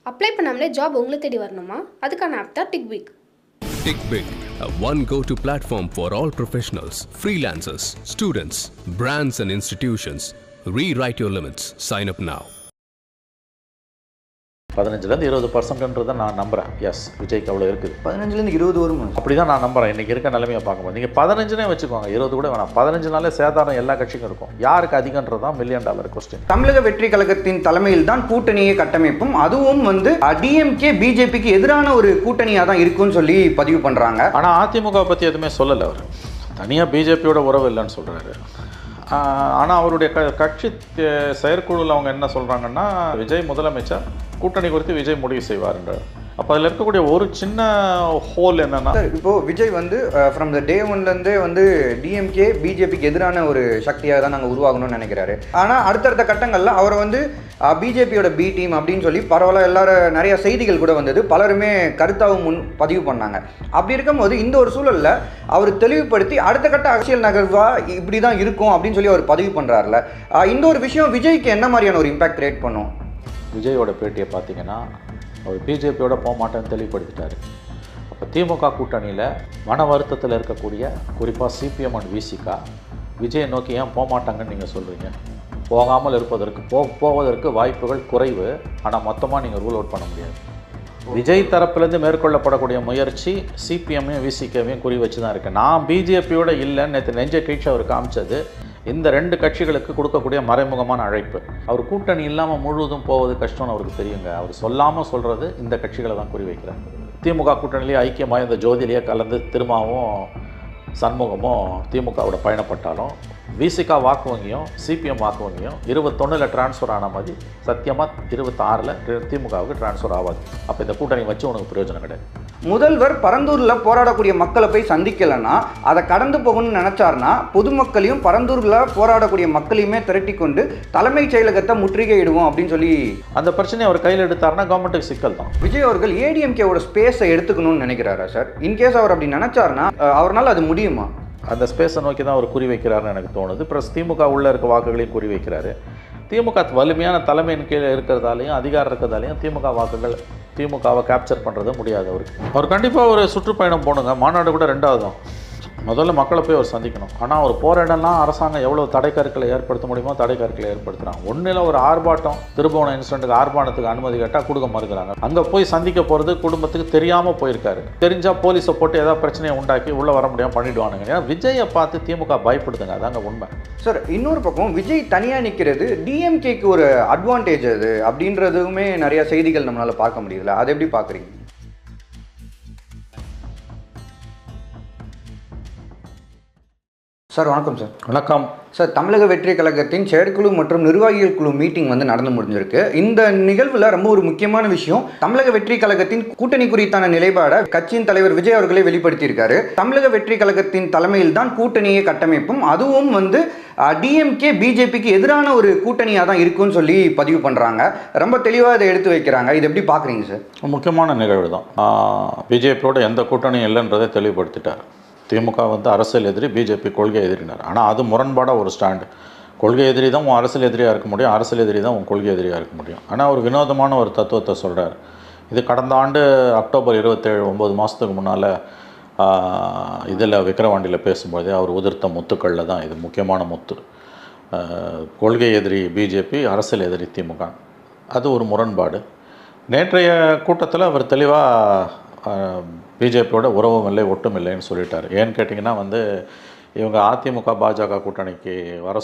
Apply பண்ணாமலே job உங்களை தேடி வரணுமா? அதுக்கான ஆப் தான் டிக்விக். TickBig, a one go-to platform for all professionals, freelancers, students, brands and institutions. Rewrite your limits. Sign up now. 15-20% நான் நம்புகிறேன். எஸ், விஜய்க்கு அவ்வளோ இருக்குது. 15-20 வரும். அப்படி தான் நான் நம்புகிறேன். இன்றைக்கி இருக்க நிலைமையை பார்க்கும்போது நீங்கள் 15 வச்சுக்கோங்க, 20 கூட வேணாம். 15 சேதாரம் எல்லா கட்சிக்கும் இருக்கும். யாருக்கு அதிகன்றது தான் $1 மில்லியன் கொஸ்டின். தமிழக வெற்றி கழகத்தின் தலைமையில் தான் கூட்டணியை கட்டமைப்பும், அதுவும் டிஎம்கே பிஜேபிக்கு எதிரான ஒரு கூட்டணியாக தான் இருக்குன்னு சொல்லி பதிவு பண்ணுறாங்க. ஆனால் அதிமுக பற்றி எதுவுமே சொல்லலை அவர். தனியாக பிஜேபியோட உறவு இல்லைன்னு சொல்கிறாரு. ஆனால் அவருடைய கட்சி செயற்குழுவில் அவங்க என்ன சொல்கிறாங்கன்னா, விஜய் முதலமைச்சர், கூட்டணி குறித்து விஜய் முடிவு செய்வார்ன்றார். அப்போ அதில் இருக்கக்கூடிய ஒரு சின்ன ஹோல் என்னன்னா, இப்போது விஜய் ஃப்ரம் த டே ஒன்லேருந்தே டிஎம்கே பிஜேபிக்கு எதிரான ஒரு சக்தியாக தான் நாங்கள் உருவாகணும்னு நினைக்கிறாரு. ஆனால் அடுத்தடுத்த கட்டங்களில் அவரை பிஜேபியோட பி டீம் அப்படின்னு சொல்லி பரவாயில்ல எல்லாரும் நிறைய செய்திகள் கூட வந்தது, பலருமே கருத்தாகவும் பதிவு பண்ணாங்க. அப்படி இருக்கும்போது இந்த ஒரு சூழலில் அவர் தெளிவுபடுத்தி அடுத்த கட்ட அரசியல் நகர்வா இப்படி தான் இருக்கும் அப்படின்னு சொல்லி அவர் பதிவு பண்ணுறாருல, இந்த ஒரு விஷயம் விஜய்க்கு என்ன மாதிரியான ஒரு இம்பாக்ட் கிரியேட் பண்ணும்? விஜயோட பேட்டியை பார்த்தீங்கன்னா அவர் பிஜேபியோட போக மாட்டேன்னு தெளிவுபடுத்திட்டார். அப்போ திமுக கூட்டணியில் மன வருத்தத்தில் இருக்கக்கூடிய குறிப்பாக சிபிஎம் அண்ட் விசிகா விஜயை நோக்கி ஏன் போக மாட்டாங்கன்னு நீங்கள் சொல்கிறீங்க? போகாமல் இருப்பதற்கு போவதற்கு வாய்ப்புகள் குறைவு. ஆனால் மொத்தமாக நீங்கள் ரூல் அவுட் பண்ண முடியாது. விஜய் தரப்புலேருந்து மேற்கொள்ளப்படக்கூடிய முயற்சி சிபிஎம்மையும் விசிகாவையும் குறி வச்சு தான் இருக்குது. நான் பிஜேபியோட இல்லைன்னு நேற்று நெஞ்ச கீழ்ச்சி அவர் காமிச்சது இந்த 2 கட்சிகளுக்கு கொடுக்கக்கூடிய மறைமுகமான அழைப்பு. அவர் கூட்டணி இல்லாமல் முழுவதும் போவது கஷ்டம்னு அவருக்கு தெரியுங்க. அவர் சொல்லாமல் சொல்கிறது இந்த கட்சிகளை தான் குறி வைக்கிறார். திமுக கூட்டணிலேயே ஐக்கியமாக இந்த ஜோதியிலேயே கலந்து திரும்பவும் சண்முகமும் திமுகவோட பயணப்பட்டாலும் விசிகா வாக்கு வங்கியும் சிபிஎம் வாக்கு வங்கியும் 21 டிரான்ஸ்ஃபர் ஆன மாதிரி சத்தியமாக 26 திமுகவுக்கு டிரான்ஸ்ஃபர் ஆகாது. அப்போ இந்த கூட்டணி வச்சு உனக்கு பிரயோஜனம் கிடையாது. முதல்வர் பரந்தூரில் போராடக்கூடிய மக்களை போய் சந்திக்கலைன்னா, அதை கடந்து போகணும்னு நினச்சார்னா பொதுமக்களையும் பரந்தூரில் போராடக்கூடிய மக்களையுமே திரட்டி கொண்டு தலைமைச் செயலகத்தை முற்றுகையிடுவோம் அப்படின்னு சொல்லி அந்த பிரச்சனையை அவர் கையில் எடுத்தார்னா கவர்மெண்ட்டுக்கு சிக்கல் தான். விஜய் அவர்கள் ஏடிஎம்கேவோட ஸ்பேஸை எடுத்துக்கணும்னு நினைக்கிறாரா சார்? இன்கேஸ் அவர் அப்படி நினச்சார்னா அவரால் அது முடியுமா? அந்த ஸ்பேஸை நோக்கி தான் அவர் குறி வைக்கிறாருன்னு எனக்கு தோணுது. ப்ளஸ் திமுக உள்ளே இருக்க வாக்குகளையும் குறி வைக்கிறாரு. திமுக வலிமையான தலைமையின் கீழே இருக்கிறதாலையும் அதிகாரம் இருக்கிறதாலையும் திமுக வாக்குகள் திமுகவை கேப்சர் பண்ணுறது முடியாது அவருக்கு. அவர் கண்டிப்பாக ஒரு சுற்றுப்பயணம் போகணுங்க. மாநாடு கூட 2வது தான். முதல்ல மக்களை போய் அவர் சந்திக்கணும். ஆனால் அவர் போகிற இடம்லாம் அரசாங்கம் எவ்வளோ தடைக்கற்களை ஏற்படுத்த முடியுமோ தடைக்கற்களை ஏற்படுத்துகிறாங்க. ஒன்றில் ஒரு ஆர்ப்பாட்டம், திருபுவனம் இன்சிடென்ட்டுக்கு ஆர்ப்பாட்டத்துக்கு அனுமதி கேட்டால் கொடுக்க மறுக்கிறாங்க. அங்கே போய் சந்திக்க போகிறது குடும்பத்துக்கு தெரியாமல் போயிருக்காரு. தெரிஞ்சால் போலீஸை போட்டு ஏதாவது பிரச்சனையை உண்டாக்கி உள்ளே வர முடியாமல் பண்ணிவிடுவானுங்க. ஏன்னா விஜயை பார்த்து திமுக பயப்படுதுங்க. அதாங்க உண்மை. சார், இன்னொரு பக்கம் விஜய் தனியாக நிற்கிறது டிஎம்கேக்கு ஒரு அட்வான்டேஜ் அது அப்படின்றதுமே நிறைய செய்திகள் நம்மளால் பார்க்க முடியுதுல்ல, அதை எப்படி பார்க்குறீங்க? சார் வணக்கம். சார் வணக்கம். சார், தமிழக வெற்றி கழகத்தின் செயற்குழு மற்றும் நிர்வாகிகள் குழு மீட்டிங் நடந்து முடிஞ்சிருக்கு. இந்த நிகழ்வில் ரொம்ப ஒரு முக்கியமான விஷயம், தமிழக வெற்றி கழகத்தின் கூட்டணி குறித்தான நிலைப்பாடை கட்சியின் தலைவர் விஜய் அவர்களே வெளிப்படுத்தியிருக்காரு. தமிழக வெற்றி கழகத்தின் தலைமையில் தான் கூட்டணியை கட்டமைப்பும், அதுவும் டிஎம்கே பிஜேபிக்கு எதிரான ஒரு கூட்டணியாக தான் இருக்குன்னு சொல்லி பதிவு பண்ணுறாங்க. ரொம்ப தெளிவாக இதை எடுத்து வைக்கிறாங்க. இது எப்படி பார்க்குறீங்க சார்? முக்கியமான நிகழ்வு தான். பிஜேபியோட எந்த கூட்டணியும் இல்லைன்றதை தெளிவுபடுத்திட்டார். திமுக அரசியல் எதிரி, பிஜேபி கொள்கை எதிரினார். ஆனால் அது முரண்பாடாக ஒரு ஸ்டாண்டு. கொள்கை எதிரி தான் உன் அரசியல் எதிரியாக இருக்க முடியும், அரசியல் எதிரி தான் உன் கொள்கை எதிரியாக இருக்க முடியும். ஆனால் ஒரு வினோதமான ஒரு தத்துவத்தை சொல்கிறார். இது கடந்த ஆண்டு அக்டோபர் 27, 9 மாதத்துக்கு முன்னால் இதில் விக்கிரவாண்டியில் பேசும்போது அவர் உதிர்த்த முத்துக்களில் தான் இது முக்கியமான முத்து. கொள்கை எதிரி பிஜேபி, அரசியல் எதிரி திமுக. அது ஒரு முரண்பாடு. நேற்றைய கூட்டத்தில் அவர் தெளிவாக பிஜேபியோட உறவும் இல்லை, ஒட்டும் இல்லைன்னு சொல்லிட்டார். ஏன்னு கேட்டிங்கன்னா இவங்க அதிமுக பாஜக கூட்டணிக்கு வர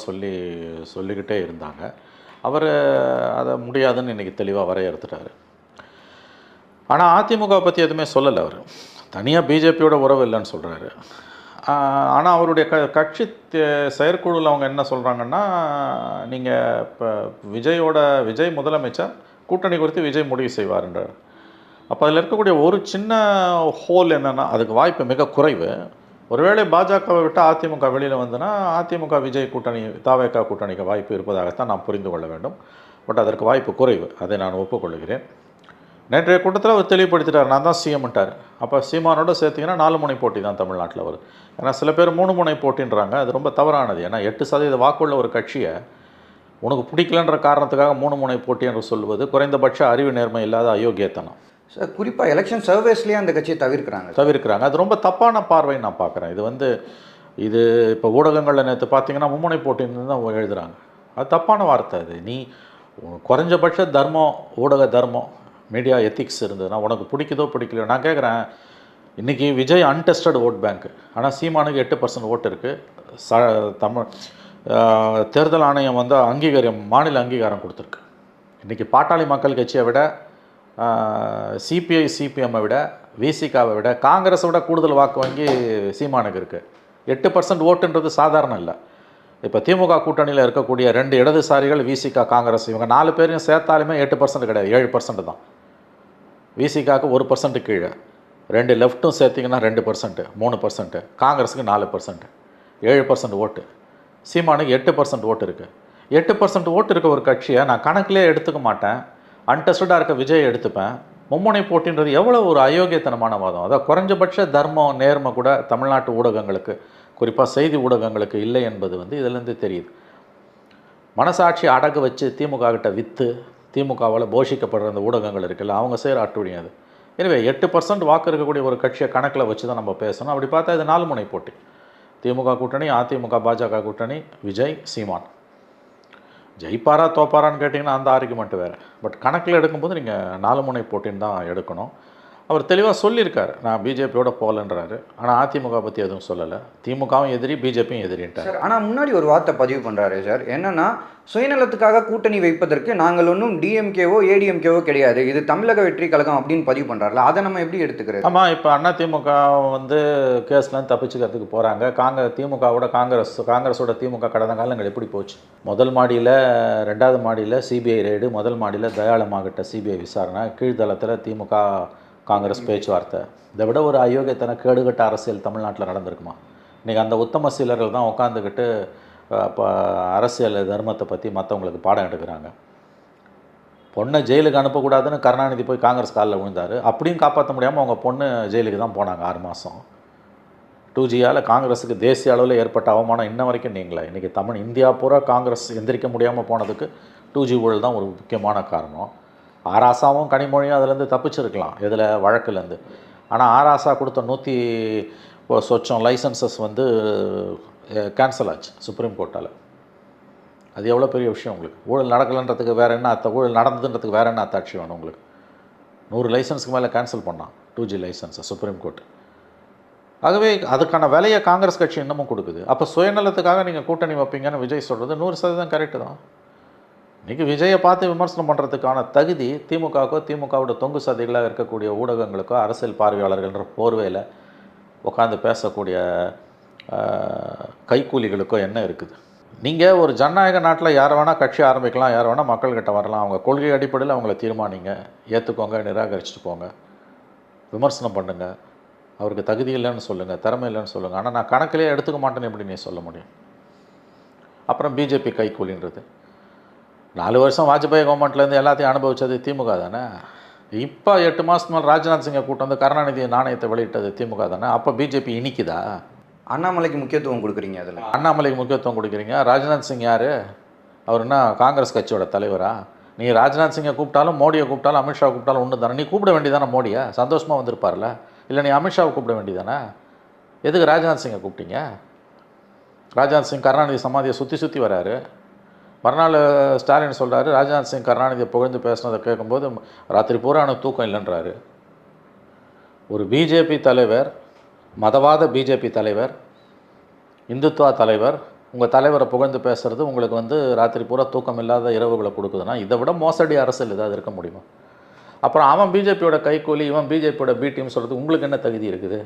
சொல்லிக்கிட்டே இருந்தாங்க. அவர் அதை முடியாதுன்னு இன்றைக்கி தெளிவாக வரையறுத்துட்டார். ஆனால் அதிமுக பற்றி எதுவுமே சொல்லலை அவர். தனியாக பிஜேபியோட உறவு இல்லைன்னு சொல்கிறாரு. ஆனால் அவருடைய கட்சி செயற்குழுவில் அவங்க என்ன சொல்கிறாங்கன்னா, நீங்கள் இப்போ விஜய் முதலமைச்சர், கூட்டணி குறித்து விஜய் முடிவு செய்வார்ன்றார். அப்போ அதில் இருக்கக்கூடிய ஒரு சின்ன ஹோல் என்னென்னா, அதுக்கு வாய்ப்பு மிக குறைவு. ஒருவேளை பாஜகவை விட்டு அதிமுக வெளியில் வந்துன்னா அதிமுக விஜய் கூட்டணி தாவேகா கூட்டணிக்கு வாய்ப்பு இருப்பதாகத்தான் நாம் புரிந்து கொள்ள வேண்டும். பட் அதற்கு வாய்ப்பு குறைவு, அதை நான் ஒப்புக்கொள்கிறேன். நேற்றைய கூட்டத்தில் அவர் தெளிவுபடுத்திட்டார், நான் தான் சிஎம்ட்டார். அப்போ சீமானோட சேர்த்திங்கன்னா 4 முனை போட்டி தான் தமிழ்நாட்டில் வருது. ஏன்னா சில பேர் 3 முனை போட்டின்றாங்க. அது ரொம்ப தவறானது. ஏன்னா 8% வாக்குள்ள ஒரு கட்சியை உனக்கு பிடிக்கலன்ற காரணத்துக்காக 3 முனை போட்டி என்று சொல்வது குறைந்தபட்ச அறிவு நேர்மை இல்லாத அயோக்கியத்தனம். சார் குறிப்பாக எலெக்ஷன் சர்வேஸ்லேயே அந்த கட்சியை தவிர்க்கிறாங்க. அது ரொம்ப தப்பான பார்வைன்னு நான் பார்க்குறேன். இது இப்போ ஊடகங்களில் நேற்று பார்த்தீங்கன்னா மும்முனை போட்டின்னு தான் எழுதுகிறாங்க. அது தப்பான வார்த்தை. அது நீ குறைஞ்சபட்ச தர்மம், ஊடக தர்மம், மீடியா எத்திக்ஸ் இருந்ததுன்னா உனக்கு பிடிக்குதோ பிடிக்கலையோ. நான் கேட்குறேன், இன்றைக்கி விஜய் அன்டெஸ்டட் ஓட் பேங்க், ஆனால் சீமானுக்கு 8% ஓட்டு இருக்குது. தேர்தல் ஆணையம் மாநில அங்கீகாரம் கொடுத்துருக்கு. இன்றைக்கி பாட்டாளி மக்கள் கட்சியை விட, சிபிஐ சிபிஎம்மை விட, விசிகாவை விட, காங்கிரஸை விட கூடுதல் வாக்கு வங்கி சீமானுக்கு இருக்குது. 8% ஓட்டுன்றது சாதாரணம் இல்லை. இப்போ திமுக கூட்டணியில் இருக்கக்கூடிய 2 இடதுசாரிகள், விசிகா, காங்கிரஸ், இவங்க 4 பேரையும் சேர்த்தாலுமே 8% கிடையாது, 7% தான். விசிகாவுக்கு 1% கீழே, 2 லெஃப்ட்டும் சேர்த்திங்கன்னா 2%, 3%, காங்கிரஸுக்கு 4%, 7% ஓட்டு. சீமானுக்கு 8% ஓட்டு இருக்குது. 8% ஓட்டு இருக்க ஒரு கட்சியை நான் கணக்கிலே எடுத்துக்க மாட்டேன். அன்டெஸ்டடாக இருக்க விஜய் எடுத்துப்பேன். மும்முனை போட்டின்றது எவ்வளோ ஒரு அயோக்கியத்தனமான வாதம். அதாவது குறைஞ்சபட்ச தர்மம், நேர்மை கூட தமிழ்நாட்டு ஊடகங்களுக்கு, குறிப்பாக செய்தி ஊடகங்களுக்கு இல்லை என்பது இதிலேருந்து தெரியுது. மனசாட்சி அடகு வச்சு திமுக கிட்ட விற்று திமுகவால் போஷிக்கப்படுற அந்த ஊடகங்கள் இருக்குல்ல, அவங்க செய்கிற அட்டுழியம் அது. எனவே 8% வாக்கு இருக்கக்கூடிய ஒரு கட்சியை கணக்கில் வச்சு தான் நம்ம பேசணும். அப்படி பார்த்தா இது 4 முனை போட்டி. திமுக கூட்டணி, அதிமுக பாஜக கூட்டணி, விஜய் சீமான். ஜெயிப்பாரா தோப்பாரான்னு கேட்டிங்கன்னா அந்த ஆர்குமெண்ட் வேறு. பட் கணக்கில் எடுக்கும்போது நீங்கள் 4 முனை போட்டின்னு தான் எடுக்கணும். அவர் தெளிவாக சொல்லியிருக்காரு, நான் பிஜேபியோட போகலன்றாரு. ஆனால் அதிமுக பற்றி எதுவும் சொல்லலை. திமுகவும் எதிரி, பிஜேபியும் எதிரின்ட்டார். சார் ஆனால் முன்னாடி ஒரு வார்த்தை பதிவு பண்ணுறாரு சார். என்னென்னா, சுயநலத்துக்காக கூட்டணி வைப்பதற்கு நாங்கள் ஒன்றும் டிஎம்கேவோ ஏடிஎம்கேவோ கிடையாது, இது தமிழக வெற்றி கழகம் அப்படின்னு பதிவு பண்ணுறாருல, அதை நம்ம எப்படி எடுத்துக்கிறது? ஆமாம், இப்போ அதிமுக கேஸ்லாம் தப்பிச்சுக்கிறதுக்கு போகிறாங்க. திமுகவோட காங்கிரஸோட திமுக கடந்த காலங்கள் எப்படி போச்சு? முதல் மாடியில், 2வது மாடியில் சிபிஐ ரெய்டு, முதல் மாடியில் தயாளமாகிட்ட சிபிஐ விசாரணை, கீழ்தளத்தில் திமுக காங்கிரஸ் பேச்சுவார்த்தை. இதை விட ஒரு அயோக்கியத்தன கேடுகட்ட அரசியல் தமிழ்நாட்டில் நடந்திருக்குமா? இன்றைக்கி அந்த உத்தம சீலர்கள் தான் உட்காந்துக்கிட்டு இப்போ அரசியல் தர்மத்தை பற்றி மற்றவங்களுக்கு பாடம் எடுக்கிறாங்க. பொண்ணை ஜெயிலுக்கு அனுப்பக்கூடாதுன்னு கருணாநிதி போய் காங்கிரஸ் காலில் விழுந்தார். அப்படியும் காப்பாற்ற முடியாமல் அவங்க பொண்ணு ஜெயிலுக்கு தான் போனாங்க 6 மாதம். 2Gயால் காங்கிரஸுக்கு தேசிய அளவில் ஏற்பட்ட அவமானம் இன்ன வரைக்கும் நீங்களே. இன்றைக்கி இந்தியா பூரா காங்கிரஸ் எந்திரிக்க முடியாமல் போனதுக்கு 2G ஊழல் தான் ஒரு முக்கியமான காரணம். ஆராசாவும் கனிமொழியும் அதிலேருந்து தப்பிச்சிருக்கலாம், இதில் வழக்குலேருந்து. ஆனால் ஆராசா கொடுத்த 100 சொச்சம் லைசன்சஸ் கேன்சல் ஆச்சு சுப்ரீம் கோர்ட்டால். அது எவ்வளோ பெரிய விஷயம் உங்களுக்கு? ஊழல் நடக்கலைன்றதுக்கு வேறு என்ன ஊழல் நடந்ததுன்றதுக்கு வேறு என்ன அத்தாட்சி வேணும் உங்களுக்கு? 100 லைசன்ஸுக்கு மேலே கேன்சல் பண்ணான் 2G லைசன்ஸை சுப்ரீம் கோர்ட். ஆகவே அதுக்கான விலையை காங்கிரஸ் கட்சி இன்னமும் கொடுக்குது. அப்போ சுயநலத்துக்காக நீங்கள் கூட்டணி வைப்பீங்கன்னு விஜய் சொல்கிறது 100% கரெக்டு தான். இன்றைக்கி விஜயை பார்த்து விமர்சனம் பண்ணுறதுக்கான தகுதி திமுகவுக்கோ, திமுகவோட தொங்கு சதைகளாக இருக்கக்கூடிய ஊடகங்களுக்கோ, அரசியல் பார்வையாளர்கள்ன்ற போர்வையில் உட்காந்து பேசக்கூடிய கைக்கூலிகளுக்கோ என்ன இருக்குது? நீங்கள் ஒரு ஜனநாயக நாட்டில் யார் வேணால் கட்சி ஆரம்பிக்கலாம், யார் வேணால் மக்கள்கிட்ட வரலாம். அவங்க கொள்கை அடிப்படையில் அவங்கள தீர்மானிங்க, ஏற்றுக்கோங்க, நிராகரிச்சுட்டு போங்க, விமர்சனம் பண்ணுங்கள். அவருக்கு தகுதி இல்லைன்னு சொல்லுங்கள், திறமை இல்லைன்னு சொல்லுங்கள். ஆனால் நான் கணக்கிலே எடுத்துக்க மாட்டேன்னு எப்படி நீ சொல்ல முடியும்? அப்புறம் பிஜேபி கைக்கூலின்றது. 4 வருஷம் வாஜ்பாய் கவர்மெண்ட்லேருந்து எல்லாத்தையும் அனுபவித்தது திமுக தானே. இப்போ 8 மாதத்துக்கு மேலே ராஜ்நாத் சிங்கை கூட்டம் கருணாநிதி நாணயத்தை வெளியிட்டது திமுக தானே. அப்போ பிஜேபி இனிக்குதா? அண்ணாமலைக்கு முக்கியத்துவம் கொடுக்குறீங்க. அதில் அண்ணாமலைக்கு முக்கியத்துவம் கொடுக்குறீங்க. ராஜ்நாத் சிங் யார்? அவர் என்ன காங்கிரஸ் கட்சியோட தலைவரா? நீ ராஜ்நாத் சிங்கை கூப்பிட்டாலும், மோடியை கூப்பிட்டாலும், அமித்ஷா கூப்பிட்டாலும் ஒன்று தானே. நீ கூப்பிட வேண்டியதானே மோடியை? சந்தோஷமாக வந்திருப்பார்ல. இல்லை நீ அமித்ஷாவை கூப்பிட வேண்டியதானே? எதுக்கு ராஜ்நாத் சிங்கை கூப்பிட்டீங்க? ராஜ்நாத் சிங் கருணாநிதி சமாதியை சுற்றி வராரு. மறுநாள் ஸ்டாலின் சொல்கிறாரு, ராஜ்நாத் சிங் கருணாநிதியை புகழ்ந்து பேசுனதை கேட்கும்போது ராத்திரி பூரா எனக்கு தூக்கம் இல்லைன்றாரு. ஒரு பிஜேபி தலைவர், மதவாத பிஜேபி தலைவர், இந்துத்துவா தலைவர், உங்கள் தலைவரை புகழ்ந்து பேசுகிறது உங்களுக்கு ராத்திரி பூரா தூக்கம் இல்லாத இரவுகளை கொடுக்குதுன்னா இதை விட மோசடி அரசியல் ஏதாவது இருக்க முடியுமா? அப்புறம் அவன் பிஜேபியோட கைக்கூலி, இவன் பிஜேபியோட பி டீம் சொல்கிறது உங்களுக்கு என்ன தகுதி இருக்குது?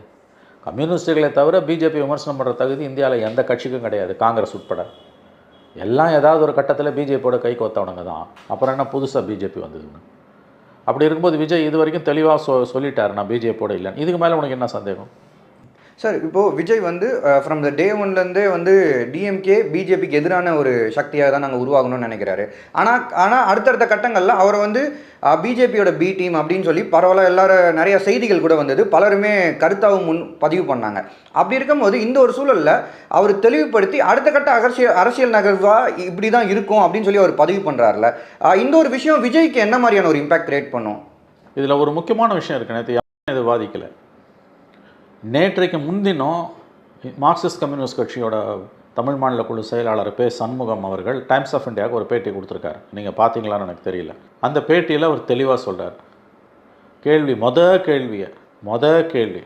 கம்யூனிஸ்டுகளை தவிர பிஜேபி விமர்சனம் பண்ணுற தகுதி இந்தியாவில் எந்த கட்சிக்கும் கிடையாது, காங்கிரஸ் உட்பட. எல்லாம் ஏதாவது ஒரு கட்டத்தில் பிஜேபியோட கை கோத்தவனுங்க தான். அப்புறம் என்ன புதுசாக பிஜேபி வந்ததுங்க? அப்படி இருக்கும்போது விஜய் இது வரைக்கும் தெளிவாக சொல்லிட்டார், நான் பிஜேபியோட இல்லைன்னு. இதுக்கு மேலே உனக்கு என்ன சந்தேகம்? சார் இப்போது விஜய் வந்து ஃப்ரம் த டே ஒன்லேருந்தே வந்து டிஎம்கே பிஜேபிக்கு எதிரான ஒரு சக்தியாக தான் நாங்கள் உருவாகணும்னு நினைக்கிறாரு. ஆனால் அடுத்தடுத்த கட்டங்களில் அவரை வந்து பிஜேபியோட பி டீம் அப்படின்னு சொல்லி பரவாயில்ல எல்லாரும் நிறைய செய்திகள் கூட வந்தது, பலருமே கருத்தாகவும் பதிவு பண்ணாங்க. அப்படி இருக்கும்போது இந்த ஒரு சூழலில் அவர் தெளிவுபடுத்தி அடுத்த கட்ட அரசியல் நகர்வா இப்படி தான் இருக்கும் அப்படின்னு சொல்லி அவர் பதிவு பண்ணுறாருல, இந்த ஒரு விஷயம் விஜய்க்கு என்ன மாதிரியான ஒரு இம்பாக்ட் கிரியேட் பண்ணும்? இதில் ஒரு முக்கியமான விஷயம் இருக்குது. நேற்று யாரும் இது வாதிக்கலை. நேற்றைக்கு முன்தினம் மார்க்சிஸ்ட் கம்யூனிஸ்ட் கட்சியோட தமிழ் மாநில குழு செயலாளர் பே சண்முகம் அவர்கள் டைம்ஸ் ஆஃப் இந்தியாவுக்கு ஒரு பேட்டி கொடுத்துருக்காரு. நீங்கள் பார்த்தீங்களான்னு எனக்கு தெரியல. அந்த பேட்டியில் அவர் தெளிவாக சொல்கிறார். கேள்வி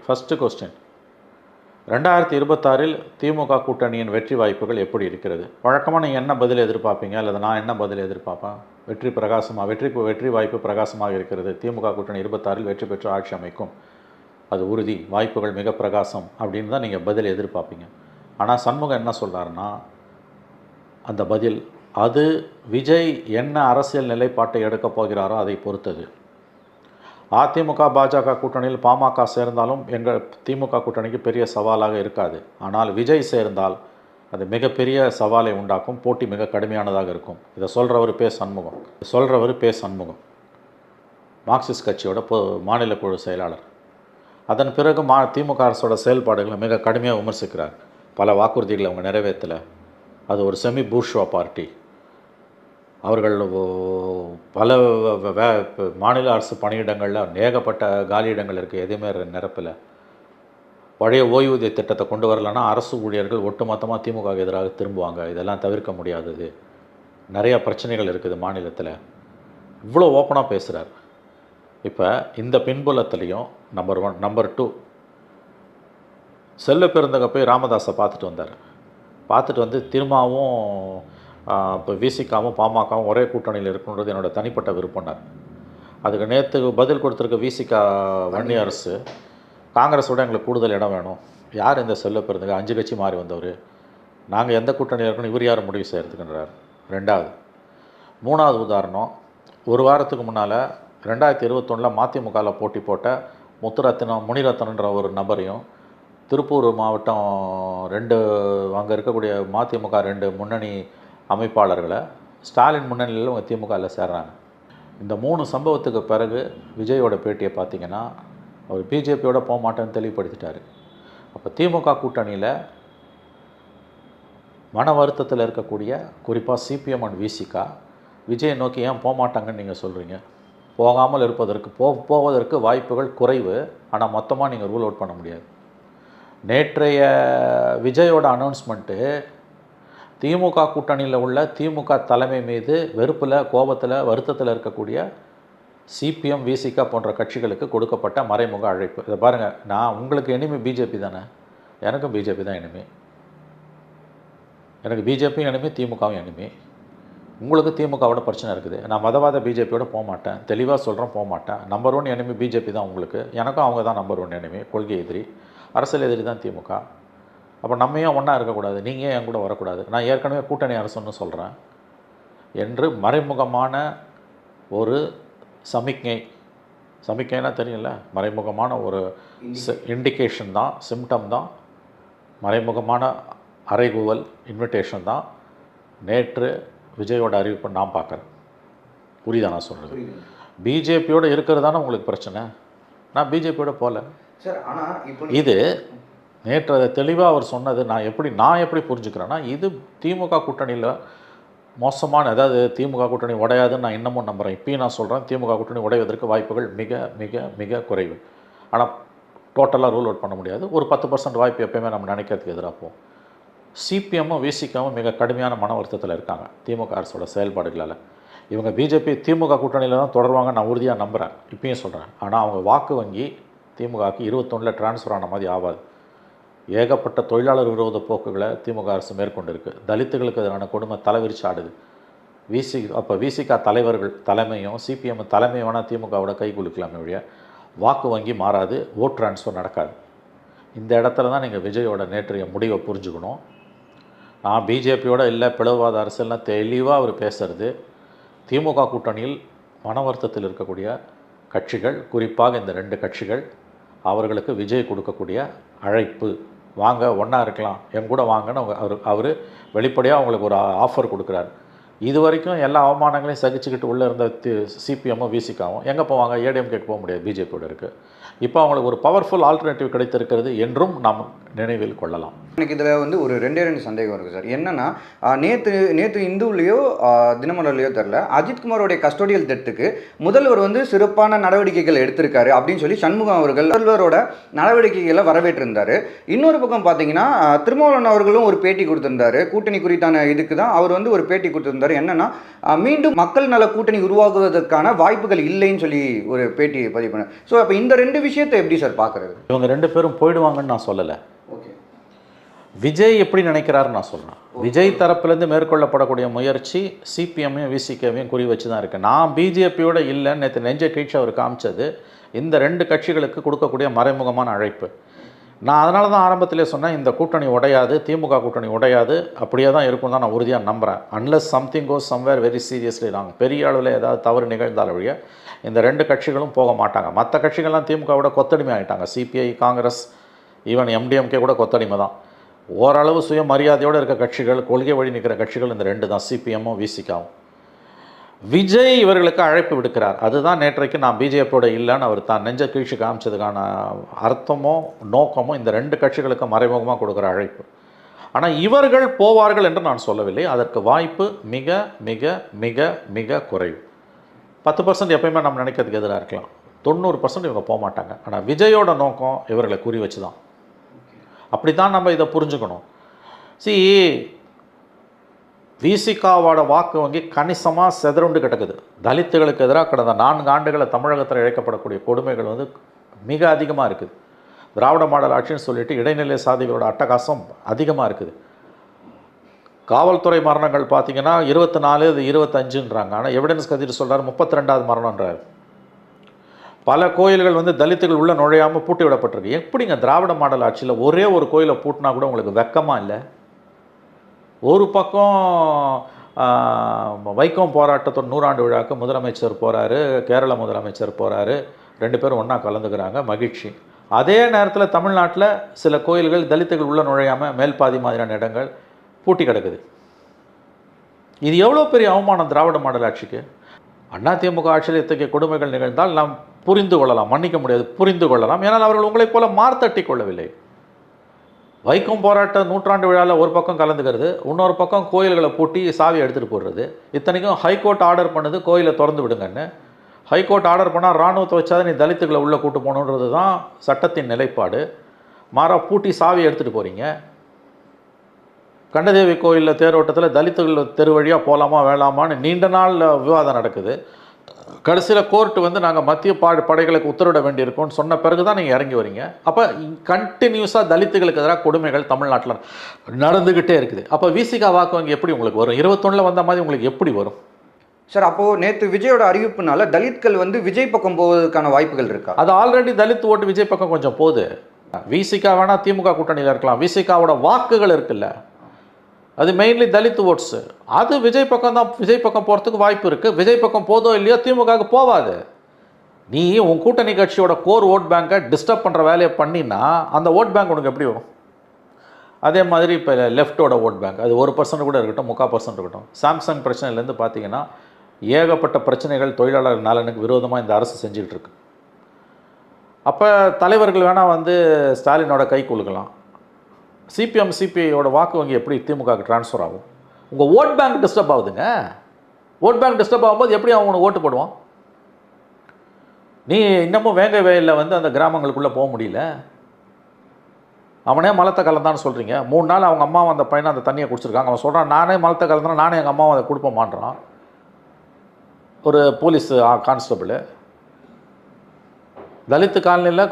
ஃபஸ்ட்டு கொஸ்டின், 2026 திமுக கூட்டணியின் வெற்றி வாய்ப்புகள் எப்படி இருக்கிறது? வழக்கமாக நீங்கள் என்ன பதில் எதிர்பார்ப்பீங்க, அல்லது நான் என்ன பதில் எதிர்பார்ப்பேன்? வெற்றி வாய்ப்பு பிரகாசமாக இருக்கிறது, திமுக கூட்டணி 26 வெற்றி பெற்று ஆட்சி அமைக்கும், அது உறுதி, வாய்ப்புகள் மிக பிரகாசம் அப்படின்னு தான் நீங்கள் பதில் எதிர்பார்ப்பீங்க. ஆனால் சண்முகம் என்ன சொல்கிறாருன்னா, அந்த பதில் அது விஜய் என்ன அரசியல் நிலைப்பாட்டை எடுக்கப் போகிறாரோ அதை பொறுத்தது. அதிமுக பாஜக கூட்டணியில் பாமக சேர்ந்தாலும் எங்கள் திமுக கூட்டணிக்கு பெரிய சவாலாக இருக்காது. ஆனால் விஜய் சேர்ந்தால் அது மிகப்பெரிய சவாலை உண்டாக்கும், போட்டி மிக கடுமையானதாக இருக்கும். இதை சொல்கிறவர் பே சண்முகம், மார்க்சிஸ்ட் கட்சியோட மாநில குழு செயலாளர். அதன் பிறகு திமுக அரசோட செயல்பாடுகளை மிக கடுமையாக விமர்சிக்கிறார். பல வாக்குறுதிகளை அவங்க நிறைவேற்றலை, அது ஒரு செமி பூர்ஷ்வா பார்ட்டி, அவர்கள் பல மாநில அரசு பணியிடங்களில் ஏகப்பட்ட காலியிடங்கள் இருக்குது, எதுவுமே நிரப்பலை, பழைய ஓய்வூதிய திட்டத்தை கொண்டு வரலன்னா அரசு ஊழியர்கள் ஒட்டுமொத்தமாக திமுக எதிராக திரும்புவாங்க, இதெல்லாம் தவிர்க்க முடியாதது, நிறையா பிரச்சனைகள் இருக்குது மாநிலத்தில், இவ்வளோ ஓப்பனாக பேசுகிறார். இப்போ இந்த பின்புலத்துலேயும் நம்பர் 1 நம்பர் 2 செல்ல பெருந்தக போய் ராமதாஸை பார்த்துட்டு வந்து திரும்பவும் இப்போ விசிகாவும் பாமகவும் ஒரே கூட்டணியில் இருக்குன்றது என்னோடய தனிப்பட்ட விருப்பம்னார். அதுக்கு நேற்று பதில் கொடுத்துருக்க விசிகா வன்னி அரசு, காங்கிரஸோட எங்களுக்கு கூடுதல் இடம் வேணும். யார் இந்த செல்ல பெருந்தக? 5 கட்சி மாறி வந்தவர், நாங்கள் எந்த கூட்டணியில் இருக்கணும், இவர் யார் முடிவு செய்கிறதுக்குன்றார். 2வது 3வது உதாரணம், ஒரு வாரத்துக்கு முன்னால் 2021 மதிமுகவில் போட்டி போட்ட முனிரத்னன்ற ஒரு நபரையும், திருப்பூர் மாவட்டம் 2 அங்கே இருக்கக்கூடிய மதிமுக 2 முன்னணி அமைப்பாளர்களை ஸ்டாலின் முன்னணியில் அவங்க திமுகவில் சேர்றாங்க. இந்த 3 சம்பவத்துக்கு பிறகு விஜயோட பேட்டியை பார்த்தீங்கன்னா அவர் பிஜேபியோட போக மாட்டேன்னு தெளிவுபடுத்திட்டார். அப்போ திமுக கூட்டணியில் மன வருத்தத்தில் இருக்கக்கூடிய குறிப்பாக சிபிஎம் அண்ட் விசிகா விஜயை நோக்கி ஏன் போக மாட்டாங்கன்னு நீங்கள் சொல்கிறீங்க? போகாமல் இருப்பதற்கு போவதற்கு வாய்ப்புகள் குறைவு, ஆனால் மொத்தமாக நீங்கள் ரூல் அவுட் பண்ண முடியாது. நேற்றைய விஜயோட அனௌன்ஸ்மெண்ட்டு திமுக கூட்டணியில் உள்ள திமுக தலைமை மீது வெறுப்பில், கோபத்தில், வருத்தத்தில் இருக்கக்கூடிய சிபிஎம் விசிகா போன்ற கட்சிகளுக்கு கொடுக்கப்பட்ட மறைமுக அழைப்பு. இதை பாருங்கள், நான் உங்களுக்கு எனிமி பிஜேபி தானே, எனக்கும் பிஜேபி தான் எனிமி, எனக்கு பிஜேபியும் எனிமி, திமுகவும் எனிமி. உங்களுக்கு திமுகவோட பிரச்சனை இருக்குது, நான் மதவாத பிஜேபியோட போக மாட்டேன், தெளிவாக சொல்கிறேன், போக மாட்டேன். நம்பர் 1 எனிமி பிஜேபி தான் உங்களுக்கு, எனக்கும் அவங்க தான் நம்பர் 1 எனிமி, கொள்கை எதிரி, அரசியல் எதிரி தான் திமுக. அப்போ நம்ம ஏன் ஒன்றா இருக்கக்கூடாது, நீங்கள் என் கூட வரக்கூடாது, நான் ஏற்கனவே கூட்டணி அரசுன்னு சொல்கிறேன் என்று மறைமுகமான ஒரு சமிக்கைனா தெரியல, மறைமுகமான ஒரு இண்டிகேஷன் தான், சிம்டம் தான், மறைமுகமான அறைகூவல், இன்விடேஷன் தான் நேற்று விஜயோட அறிவிப்பை நான் பார்க்குறேன். புரியுதா நான் சொல்கிறது? பிஜேபியோடு இருக்கிறது தானே உங்களுக்கு பிரச்சனை, நான் பிஜேபியோட போகல சார். ஆனால் இப்போ இது நேற்று அதை தெளிவாக அவர் சொன்னது நான் எப்படி புரிஞ்சுக்கிறேன்னா, இது திமுக கூட்டணியில் மோசமான, அதாவது திமுக கூட்டணி உடையாதுன்னு நான் இன்னமும் நம்புகிறேன். இப்பயும் நான் சொல்கிறேன், திமுக கூட்டணி உடைவதற்கு வாய்ப்புகள் மிக மிக மிக குறைவு. ஆனால் டோட்டலாக ரூல் அவுட் பண்ண முடியாது. ஒரு 10% வாய்ப்பு எப்போயுமே நம்ம நினைக்கிறதுக்கு எதிராக போகும். சிபிஎம்மும் விசிகாவும் மிக கடுமையான மன வருத்தத்தில் இருக்காங்க திமுக அரசோட செயல்பாடுகளால். இவங்க பிஜேபி திமுக கூட்டணியில் தான் தொடருவாங்க, நான் உறுதியாக நம்புகிறேன், இப்பயும் சொல்கிறேன். ஆனால் அவங்க வாக்கு வங்கி திமுகவுக்கு 21 ட்ரான்ஸ்ஃபர் ஆன மாதிரி ஆகாது. ஏகப்பட்ட தொழிலாளர் விரோத போக்குகளை திமுக அரசு மேற்கொண்டிருக்கு. தலித்துகளுக்கு எதிரான கொடுமை தலைவிரிச்சு ஆடுது. விசிகா தலைவர்கள் தலைமையும் சிபிஎம் தலைமையும் வேணால் திமுகவோட கை குலுக்கலாமே ஒழிய வாக்கு வங்கி மாறாது, ஓட் ட்ரான்ஸ்ஃபர் நடக்காது. இந்த இடத்துல தான் நீங்கள் விஜயோட நேற்றைய முடிவை புரிஞ்சுக்கணும். நான் பிஜேபியோட இல்லை, பிளவுவாத அரசியல்னால் தெளிவாக அவர் பேசுகிறது திமுக கூட்டணியில் மன வருத்தத்தில் இருக்கக்கூடிய கட்சிகள், குறிப்பாக இந்த 2 கட்சிகள் அவர்களுக்கு விஜய் கொடுக்கக்கூடிய அழைப்பு. வாங்க ஒன்றா இருக்கலாம், என் கூட வாங்கன்னு அவர் வெளிப்படையாக அவங்களுக்கு ஒரு ஆஃபர் கொடுக்குறாரு. இது வரைக்கும் எல்லா அவமானங்களையும் சகிச்சுக்கிட்டு உள்ளே இருந்த சிபிஎம்மும் விசிகாவும் எங்கே போவாங்க? ஏடிஎம்கேக்கு போக முடியாது, பிஜேபியோட இருக்குது. இப்போ அவங்களுக்கு ஒரு பவர்ஃபுல் ஆல்டர்னேட்டிவ் கிடைத்திருக்கிறது என்றும் நாம் நினைவில் கொள்ளலாம். எனக்கு இதில் வந்து ஒரு ரெண்டு சந்தேகம் இருக்குது சார். என்னென்னா நேற்று இந்துலேயோ தினமலர்லையோ தெரில, அஜித்குமாரோடைய கஸ்டோடியல் டெத்துக்கு முதல்வர் வந்து சிறப்பான நடவடிக்கைகள் எடுத்திருக்காரு அப்படின்னு சொல்லி சண்முகம் அவர்கள் முதல்வரோட நடவடிக்கைகளை வரவேற்றிருந்தார். இன்னொரு பக்கம் பார்த்தீங்கன்னா திருமாவளவன் அவர்களும் ஒரு பேட்டி கொடுத்திருந்தாரு, கூட்டணி குறித்தான இதுக்கு தான் அவர் வந்து ஒரு பேட்டி கொடுத்திருந்தாரு. என்னென்னா மீண்டும் மக்கள் நல கூட்டணி உருவாகுவதற்கான வாய்ப்புகள் இல்லைன்னு சொல்லி ஒரு பேட்டி பதிவு பண்ண. ஸோ அப்போ இந்த ரெண்டு விஷயத்தை எப்படி சார் பார்க்குறது? இவங்க ரெண்டு பேரும் போயிடுவாங்கன்னு நான் சொல்லலை. ஓகே, விஜய் எப்படி நினைக்கிறாருன்னு நான் சொல்கிறேன். விஜய் தரப்புலேருந்து மேற்கொள்ளப்படக்கூடிய முயற்சி சிபிஎம்மையும் விசிகேவையும் குறி வச்சு தான் இருக்குது. நான் பிஜேபியோட இல்லைன்னு நேற்று நெஞ்ச கீழ்ச்சி அவர் காமிச்சது இந்த ரெண்டு கட்சிகளுக்கு கொடுக்கக்கூடிய மறைமுகமான அழைப்பு. நான் அதனால தான் ஆரம்பத்திலே சொன்னேன், இந்த கூட்டணி உடையாது, திமுக கூட்டணி உடையாது, அப்படியே தான் இருக்கும் தான் நான் உறுதியாக நம்புகிறேன். அன்லஸ் சம்திங் கோஸ் சம்வேர் வெரி சீரியஸ்லி ராங், பெரிய அளவில் ஏதாவது தவறு நிகழ்ந்தால் வழிய இந்த ரெண்டு கட்சிகளும் போக மாட்டாங்க. மற்ற கட்சிகள்லாம் திமுகவோட கொத்தடிமை ஆகிட்டாங்க. சிபிஐ, காங்கிரஸ், ஈவன் எம்டிஎம்கே கூட கொத்தடிமை தான். ஓரளவு சுயமரியாதையோடு இருக்க கட்சிகள், கொள்கை வழி நிற்கிற கட்சிகள் இந்த ரெண்டு தான், சிபிஎம்மும் விசிகாவும். விஜய் இவர்களுக்கு அழைப்பு விடுக்கிறார். அதுதான் நேற்றைக்கு நான் பிஜேபியோட இல்லைன்னு அவர் தான் நெஞ்ச கீழ்ச்சி காமிச்சதுக்கான அர்த்தமோ நோக்கமோ இந்த ரெண்டு கட்சிகளுக்கு மறைமுகமாக கொடுக்குற அழைப்பு. ஆனால் இவர்கள் போவார்கள் என்று நான் சொல்லவில்லை. அதற்கு வாய்ப்பு மிக மிக மிக மிக குறைவு. 10% எப்பயுமே நம்ம நினைக்கிறதுக்கு எதிராக இருக்கலாம், 90% இவங்க போக மாட்டாங்க. ஆனால் விஜயோட நோக்கம் இவர்களை குறி வச்சு தான். அப்படி தான் நம்ம இதை புரிஞ்சுக்கணும். விசிகாவோட வாக்கு வங்கி கணிசமாக செதறுண்டு கிடக்குது. தலித்துகளுக்கு எதிராக கடந்த 4 ஆண்டுகளை தமிழகத்தில் இழைக்கப்படக்கூடிய கொடுமைகள் வந்து மிக அதிகமாக இருக்குது. திராவிட மாடல் ஆட்சின்னு சொல்லிட்டு இடைநிலை சாதிகளோட அட்டகாசம் அதிகமாக இருக்குது. காவல்துறை மரணங்கள் பார்த்திங்கன்னா 24, இது 25ன்றாங்க. ஆனால் எவிடன்ஸ் கதிர் சொல்கிறார் 32வது மரணன்றார். பல கோயில்கள் வந்து தலித்துகள் உள்ளே நுழையாமல் பூட்டி விடப்பட்டிருக்கு. எப்படிங்க திராவிட மாடல் ஆட்சியில் ஒரே ஒரு கோயிலை பூட்டினா கூட உங்களுக்கு வெக்கமாக இல்லை? ஒரு பக்கம் வைக்கம் போராட்டத்தோட 100ஆண்டு விழாவுக்கு முதலமைச்சர் போகிறாரு, கேரள முதலமைச்சர் போகிறாரு, 2 பேரும் ஒன்றா கலந்துக்கிறாங்க, மகிழ்ச்சி. அதே நேரத்தில் தமிழ்நாட்டில் சில கோயில்கள் தலித்துகள் உள்ள நுழையாமல் மேல்பாதி மாதிரியான இடங்கள் பூட்டி கிடக்குது. இது எவ்வளோ பெரிய அவமானம் திராவிட மாடல் ஆட்சிக்கு. அதிமுக ஆட்சியில் இத்தகைய கொடுமைகள் நிகழ்ந்தால் நாம் புரிந்து கொள்ளலாம், மன்னிக்க முடியாது, புரிந்து கொள்ளலாம். ஏன்னால் அவர்கள் உங்களைப் போல மார்த்தட்டி கொள்ளவில்லை. வைக்கம் போராட்ட 100ஆண்டு விழாவில் ஒரு பக்கம் கலந்துக்கிறது, இன்னொரு பக்கம் கோயில்களை பூட்டி சாவி எடுத்துகிட்டு போடுறது. இத்தனைக்கும் ஹைகோர்ட் ஆர்டர் பண்ணுது கோயிலை திறந்து விடுங்கன்னு. ஹைகோர்ட் ஆர்டர் பண்ணால் இராணுவத்தை வச்சாத நீ தலித்துகளை உள்ளே கூட்டு போகணுன்றது தான் சட்டத்தின் நிலைப்பாடு. மாறா பூட்டி சாவி எடுத்துகிட்டு போகிறீங்க. கண்டதேவி கோயிலில் தேரோட்டத்தில் தலித்துகள் தெரு வழியாக போகலாமா வேளாமான்னு நீண்ட நாள் விவாதம் நடக்குது. கடைசியில் கோர்ட்டு வந்து நாங்கள் மத்திய படைகளுக்கு உத்தரவிட வேண்டியிருக்கோம்னு சொன்ன பிறகு தான் நீங்கள் இறங்கி வரீங்க. அப்போ கண்டினியூஸாக தலித்துகளுக்கு எதிராக கொடுமைகள் தமிழ்நாட்டில் நடந்துக்கிட்டே இருக்குது. அப்போ விசிகா வாக்கு வங்கி எப்படி உங்களுக்கு வரும்? 21 வந்த மாதிரி உங்களுக்கு எப்படி வரும் சார்? அப்போது நேற்று விஜயோட அறிவிப்புனால தலித்கள் வந்து விஜய் பக்கம் போவதற்கான வாய்ப்புகள் இருக்கா? அது ஆல்ரெடி தலித் ஓட்டு விஜய் பக்கம் கொஞ்சம் போகுது. விசிகா வேணால் திமுக கூட்டணியில் இருக்கலாம், விசிகாவோட வாக்குகள் இருக்குல்ல, அது மெயின்லி தலித் ஓட்ஸு, அது விஜய் பக்கம் தான். விஜய் பக்கம் போகிறதுக்கு வாய்ப்பு இருக்குது. விஜய் பக்கம் போதோ இல்லையோ திமுகவுக்கு போவாது. நீ உன் கூட்டணி கட்சியோட கோர் ஓட் பேங்கை டிஸ்டர்ப் பண்ணுற வேலையை பண்ணினா அந்த ஓட் பேங்க் உனக்கு எப்படி வரும்? அதே மாதிரி இப்போ லெஃப்டோட ஓட் பேங்க் அது 1% கூட இருக்கட்டும், 3/4% இருக்கட்டும். சாம்சங் பிரச்சனையிலேருந்து பார்த்தீங்கன்னா ஏகப்பட்ட பிரச்சனைகள் தொழிலாளர் நலனுக்கு விரோதமாக இந்த அரசு செஞ்சுக்கிட்டு இருக்கு. அப்போ தலைவர்கள் வேணால் வந்து ஸ்டாலினோட கை குலுக்கலாம். சிபிஎம் சிபிஐயோட வாக்கு வங்கி எப்படி திமுகவுக்கு ட்ரான்ஸ்ஃபர் ஆகும்? உங்கள் ஓட் பேங்க் டிஸ்டர்ப் ஆகுதுங்க. ஓட் பேங்க் டிஸ்டர்ப் ஆகும்போது எப்படி அவன் உனக்கு ஓட்டு போடுவான்? நீ இன்னமும் வேங்க வயலில் வந்து அந்த கிராமங்களுக்குள்ளே போக முடியல. அவனே மலத்தை கலந்தான்னு சொல்கிறீங்க. 3 நாள் அவங்க அம்மாவும் அந்த பையனை அந்த தண்ணியை குடிச்சிருக்காங்க. அவன் சொல்கிறான் நானே மலத்தை கலந்தானே, நானே எங்கள் அம்மாவை அதை கொடுப்ப மாட்டேறான். ஒரு போலீஸ் கான்ஸ்டபிள் தலித்து காலனியில்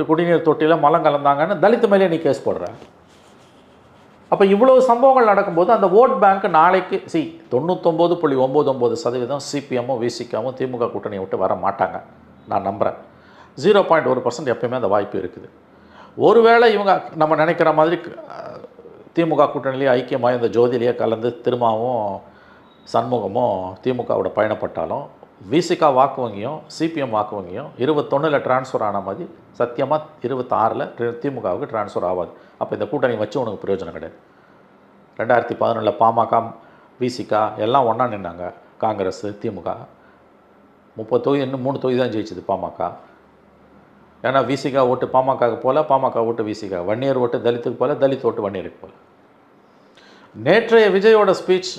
குடிநீர் தொட்டியில் மலம் கலந்தாங்கன்னு தலித்து மேலே நீ கேஸ் போடுற. அப்போ இவ்வளோ சம்பவங்கள் நடக்கும்போது அந்த ஓட் பேங்க் நாளைக்கு 99.99% சிபிஎம்மும் விசிகாவும் திமுக கூட்டணியை விட்டு வர மாட்டாங்க நான் நம்புகிறேன். 0.1% எப்பயுமே அந்த வாய்ப்பு இருக்குது. ஒருவேளை இவங்க நம்ம நினைக்கிற மாதிரி திமுக கூட்டணிலேயே ஐக்கியமாக இந்த ஜோதியிலேயே கலந்து திருமாவும் சண்முகமும் திமுகவோட பயணப்பட்டாலும் விசிகா வாக்கு வங்கியும் சிபிஎம் வாக்கு வங்கியும் 21 ட்ரான்ஸ்ஃபர் ஆன மாதிரி சத்தியமாக 26 திமுகவுக்கு ட்ரான்ஸ்ஃபர் ஆகாது. அப்போ இந்த கூட்டணி வச்சு உனக்கு பிரயோஜனம் கிடையாது. 2011 பாமக விசிகா எல்லாம் ஒன்றா நின்னாங்க. காங்கிரஸ் திமுக 30 தொகுதி, இன்னும் 3 தொகுதி தான் ஜெயிச்சுது பாமக. ஏன்னா விசிகா ஓட்டு பாமகவுக்கு போல, பாமக ஓட்டு விசிகா, வன்னியர் ஓட்டு தலித்துக்கு போல, தலித் ஓட்டு வன்னியருக்கு போல. நேற்றைய விஜயோட ஸ்பீச்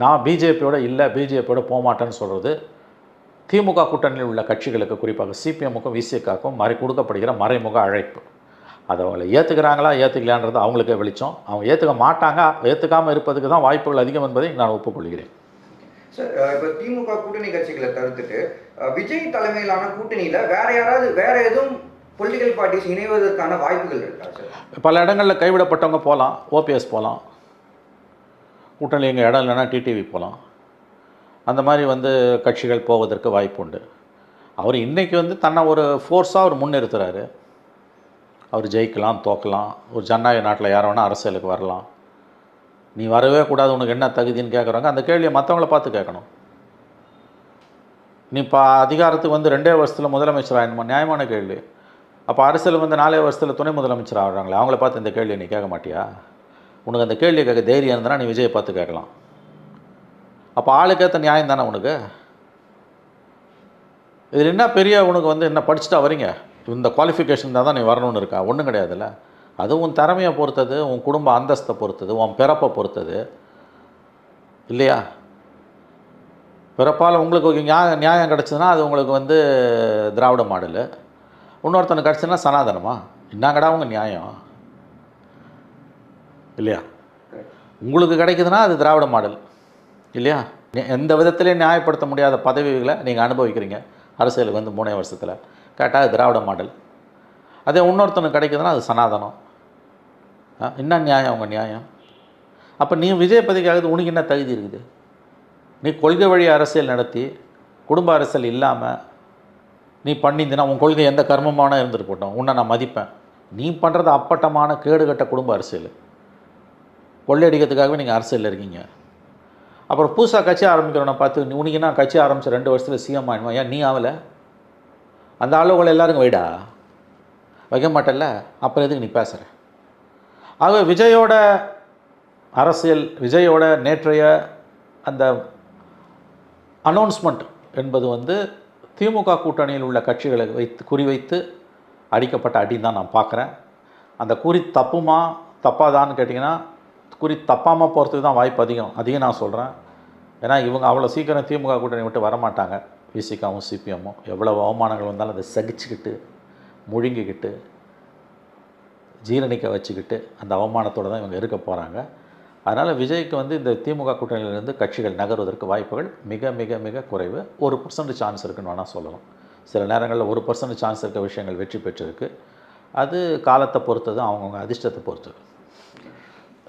நான் பிஜேபியோட இல்லை, பிஜேபியோட போகமாட்டேன்னு சொல்கிறது திமுக கூட்டணியில் உள்ள கட்சிகளுக்கு, குறிப்பாக சிபிஎம்முக்கும் விசிகாவுக்கும் கொடுக்கப்படுகிற மறைமுக அழைப்பு. அதை அவங்களை ஏற்றுக்கிறாங்களா ஏற்றுக்கலான்றது அவங்களுக்கே வெளிச்சம். அவங்க ஏற்றுக்க மாட்டாங்க, ஏற்றுக்காமல் இருப்பதுக்கு தான் வாய்ப்புகள் அதிகம் என்பதை நான் ஒப்புக்கொள்கிறேன். சார், இப்போ திமுக கூட்டணி கட்சிகளை தவிர்த்துட்டு விஜய் தலைமையிலான கூட்டணியில் வேற எதுவும் பொலிட்டிக்கல் பார்ட்டிஸ் இணைவதற்கான வாய்ப்புகள் இருக்கா சார்? பல இடங்களில் கைவிடப்பட்டவங்க போகலாம், ஓபிஎஸ் போகலாம், கூட்டணி எங்கள் இடம் இல்லைன்னா டிடிவி போகலாம். அந்த மாதிரி கட்சிகள் போவதற்கு வாய்ப்பு உண்டு. அவர் இன்றைக்கி தன்னை ஒரு ஃபோர்ஸாக அவர் முன்னிறுத்துறாரு. அவர் ஜெயிக்கலாம், தோக்கலாம், ஒரு ஜனநாயக நாட்டில் யாரை வேணால் அரசியலுக்கு வரலாம். நீ வரவே கூடாது, உனக்கு என்ன தகுதின்னு கேட்குறாங்க. அந்த கேள்வியை மற்றவங்கள பார்த்து கேட்கணும். நீ இப்போ அதிகாரத்துக்கு 2 வருஷத்தில் முதலமைச்சர் ஆகணுமா? நியாயமான கேள்வி. அப்போ அரசியல் 4 வருஷத்தில் துணை முதலமைச்சர் ஆகிறாங்களே, அவங்கள பார்த்து இந்த கேள்வியை நீ கேட்க மாட்டியா? உனக்கு அந்த கேள்வியை கேட்க தைரியம் இருந்தனா நீ விஜயை பார்த்து கேட்கலாம். அப்போ ஆளுக்கேற்ற நியாயம் தானே உனக்கு? இதில் என்ன பெரிய உனக்கு என்ன படிச்சுட்டா வரீங்க, இந்த குவாலிஃபிகேஷன் தான் நீ வரணும்னு இருக்கா? ஒன்றும் கிடையாதுல்ல. அது உன் திறமையை பொறுத்தது, உன் குடும்ப அந்தஸ்தை பொறுத்தது, உன் பிறப்பை பொறுத்தது இல்லையா? பிறப்பால் உங்களுக்கு நியாயம் கிடச்சதுன்னா அது உங்களுக்கு திராவிட மாடல். இன்னொருத்தனுக்கு கிடச்சுன்னா சனாதனமா? என்னங்கடா உங்கள் நியாயம் இல்லையா? உங்களுக்கு கிடைக்குதுன்னா அது திராவிட மாடல் இல்லையா? எந்த விதத்திலையும் நியாயப்படுத்த முடியாத பதவிகளை நீங்கள் அனுபவிக்கிறீங்க அரசியலுக்கு 3 வருஷத்தில். கேட்டால் அது திராவிட மாடல். அதே இன்னொருத்தனுக்கு கிடைக்குதுன்னா அது சனாதனம். என்ன நியாயம் உங்கள் நியாயம்? அப்போ நீ விஜய் பதிக்காகுது, உனக்கு என்ன தகுதி இருக்குது? நீ கொள்கை வழி அரசியல் நடத்தி குடும்ப அரசியல் இல்லாமல் நீ பண்ணியிருந்தீன்னா உன் கொள்கை எந்த கர்மமான இருந்துட்டு போட்டோம், உன்னை நான் மதிப்பேன். நீ பண்ணுறது அப்பட்டமான கேடுகட்ட குடும்ப அரசியல். கொள்ளையடிக்கிறதுக்காகவே நீங்கள் அரசியலில் இருக்கீங்க. அப்புறம் புதுசாக கட்சி ஆரம்பிக்கிறவனை பார்த்து உனக்கு என்ன கட்சி ஆரம்பித்த 2 வருஷத்தில் சிஎம் ஆகிடுமா? ஏன் நீ ஆகலை? அந்த அளவுகளை எல்லாருக்கும் வைடா, வைக்க மாட்டேல்ல, அப்புறம் எதுக்கு நீ பேசுகிற? ஆக விஜயோட அரசியல், விஜயோட நேற்றைய அந்த அனௌன்ஸ்மெண்ட் என்பது திமுக கூட்டணியில் உள்ள கட்சிகளை குறிவைத்து அடிக்கப்பட்ட அடின்னு தான் நான் பார்க்குறேன். அந்த குறி தப்புமா தப்பாதான்னு கேட்டிங்கன்னா குறி தப்பாமல் போகிறதுக்கு தான் வாய்ப்பு அதிகம் நான் சொல்கிறேன். ஏன்னா இவங்க அவ்வளோ சீக்கிரம் திமுக கூட்டணி விட்டு வரமாட்டாங்க. விசிகாவும் சிபிஎம்மும் எவ்வளோ அவமானங்கள் வந்தாலும் அதை சகிச்சுக்கிட்டு முழுங்கிக்கிட்டு ஜீரணிக்க வச்சுக்கிட்டு அந்த அவமானத்தோடு தான் இவங்க இருக்க போகிறாங்க. அதனால் விஜய்க்கு இந்த திமுக கூட்டணியிலிருந்து கட்சிகள் நகர்வதற்கு வாய்ப்புகள் மிக மிக மிக குறைவு. 1% சான்ஸ் இருக்குன்னு வேணால் சொல்லலாம். சில நேரங்களில் 1% சான்ஸ் இருக்க விஷயங்கள் வெற்றி பெற்றிருக்கு. அது காலத்தை பொறுத்தது, அவங்கவுங்க அதிர்ஷ்டத்தை பொறுத்தது.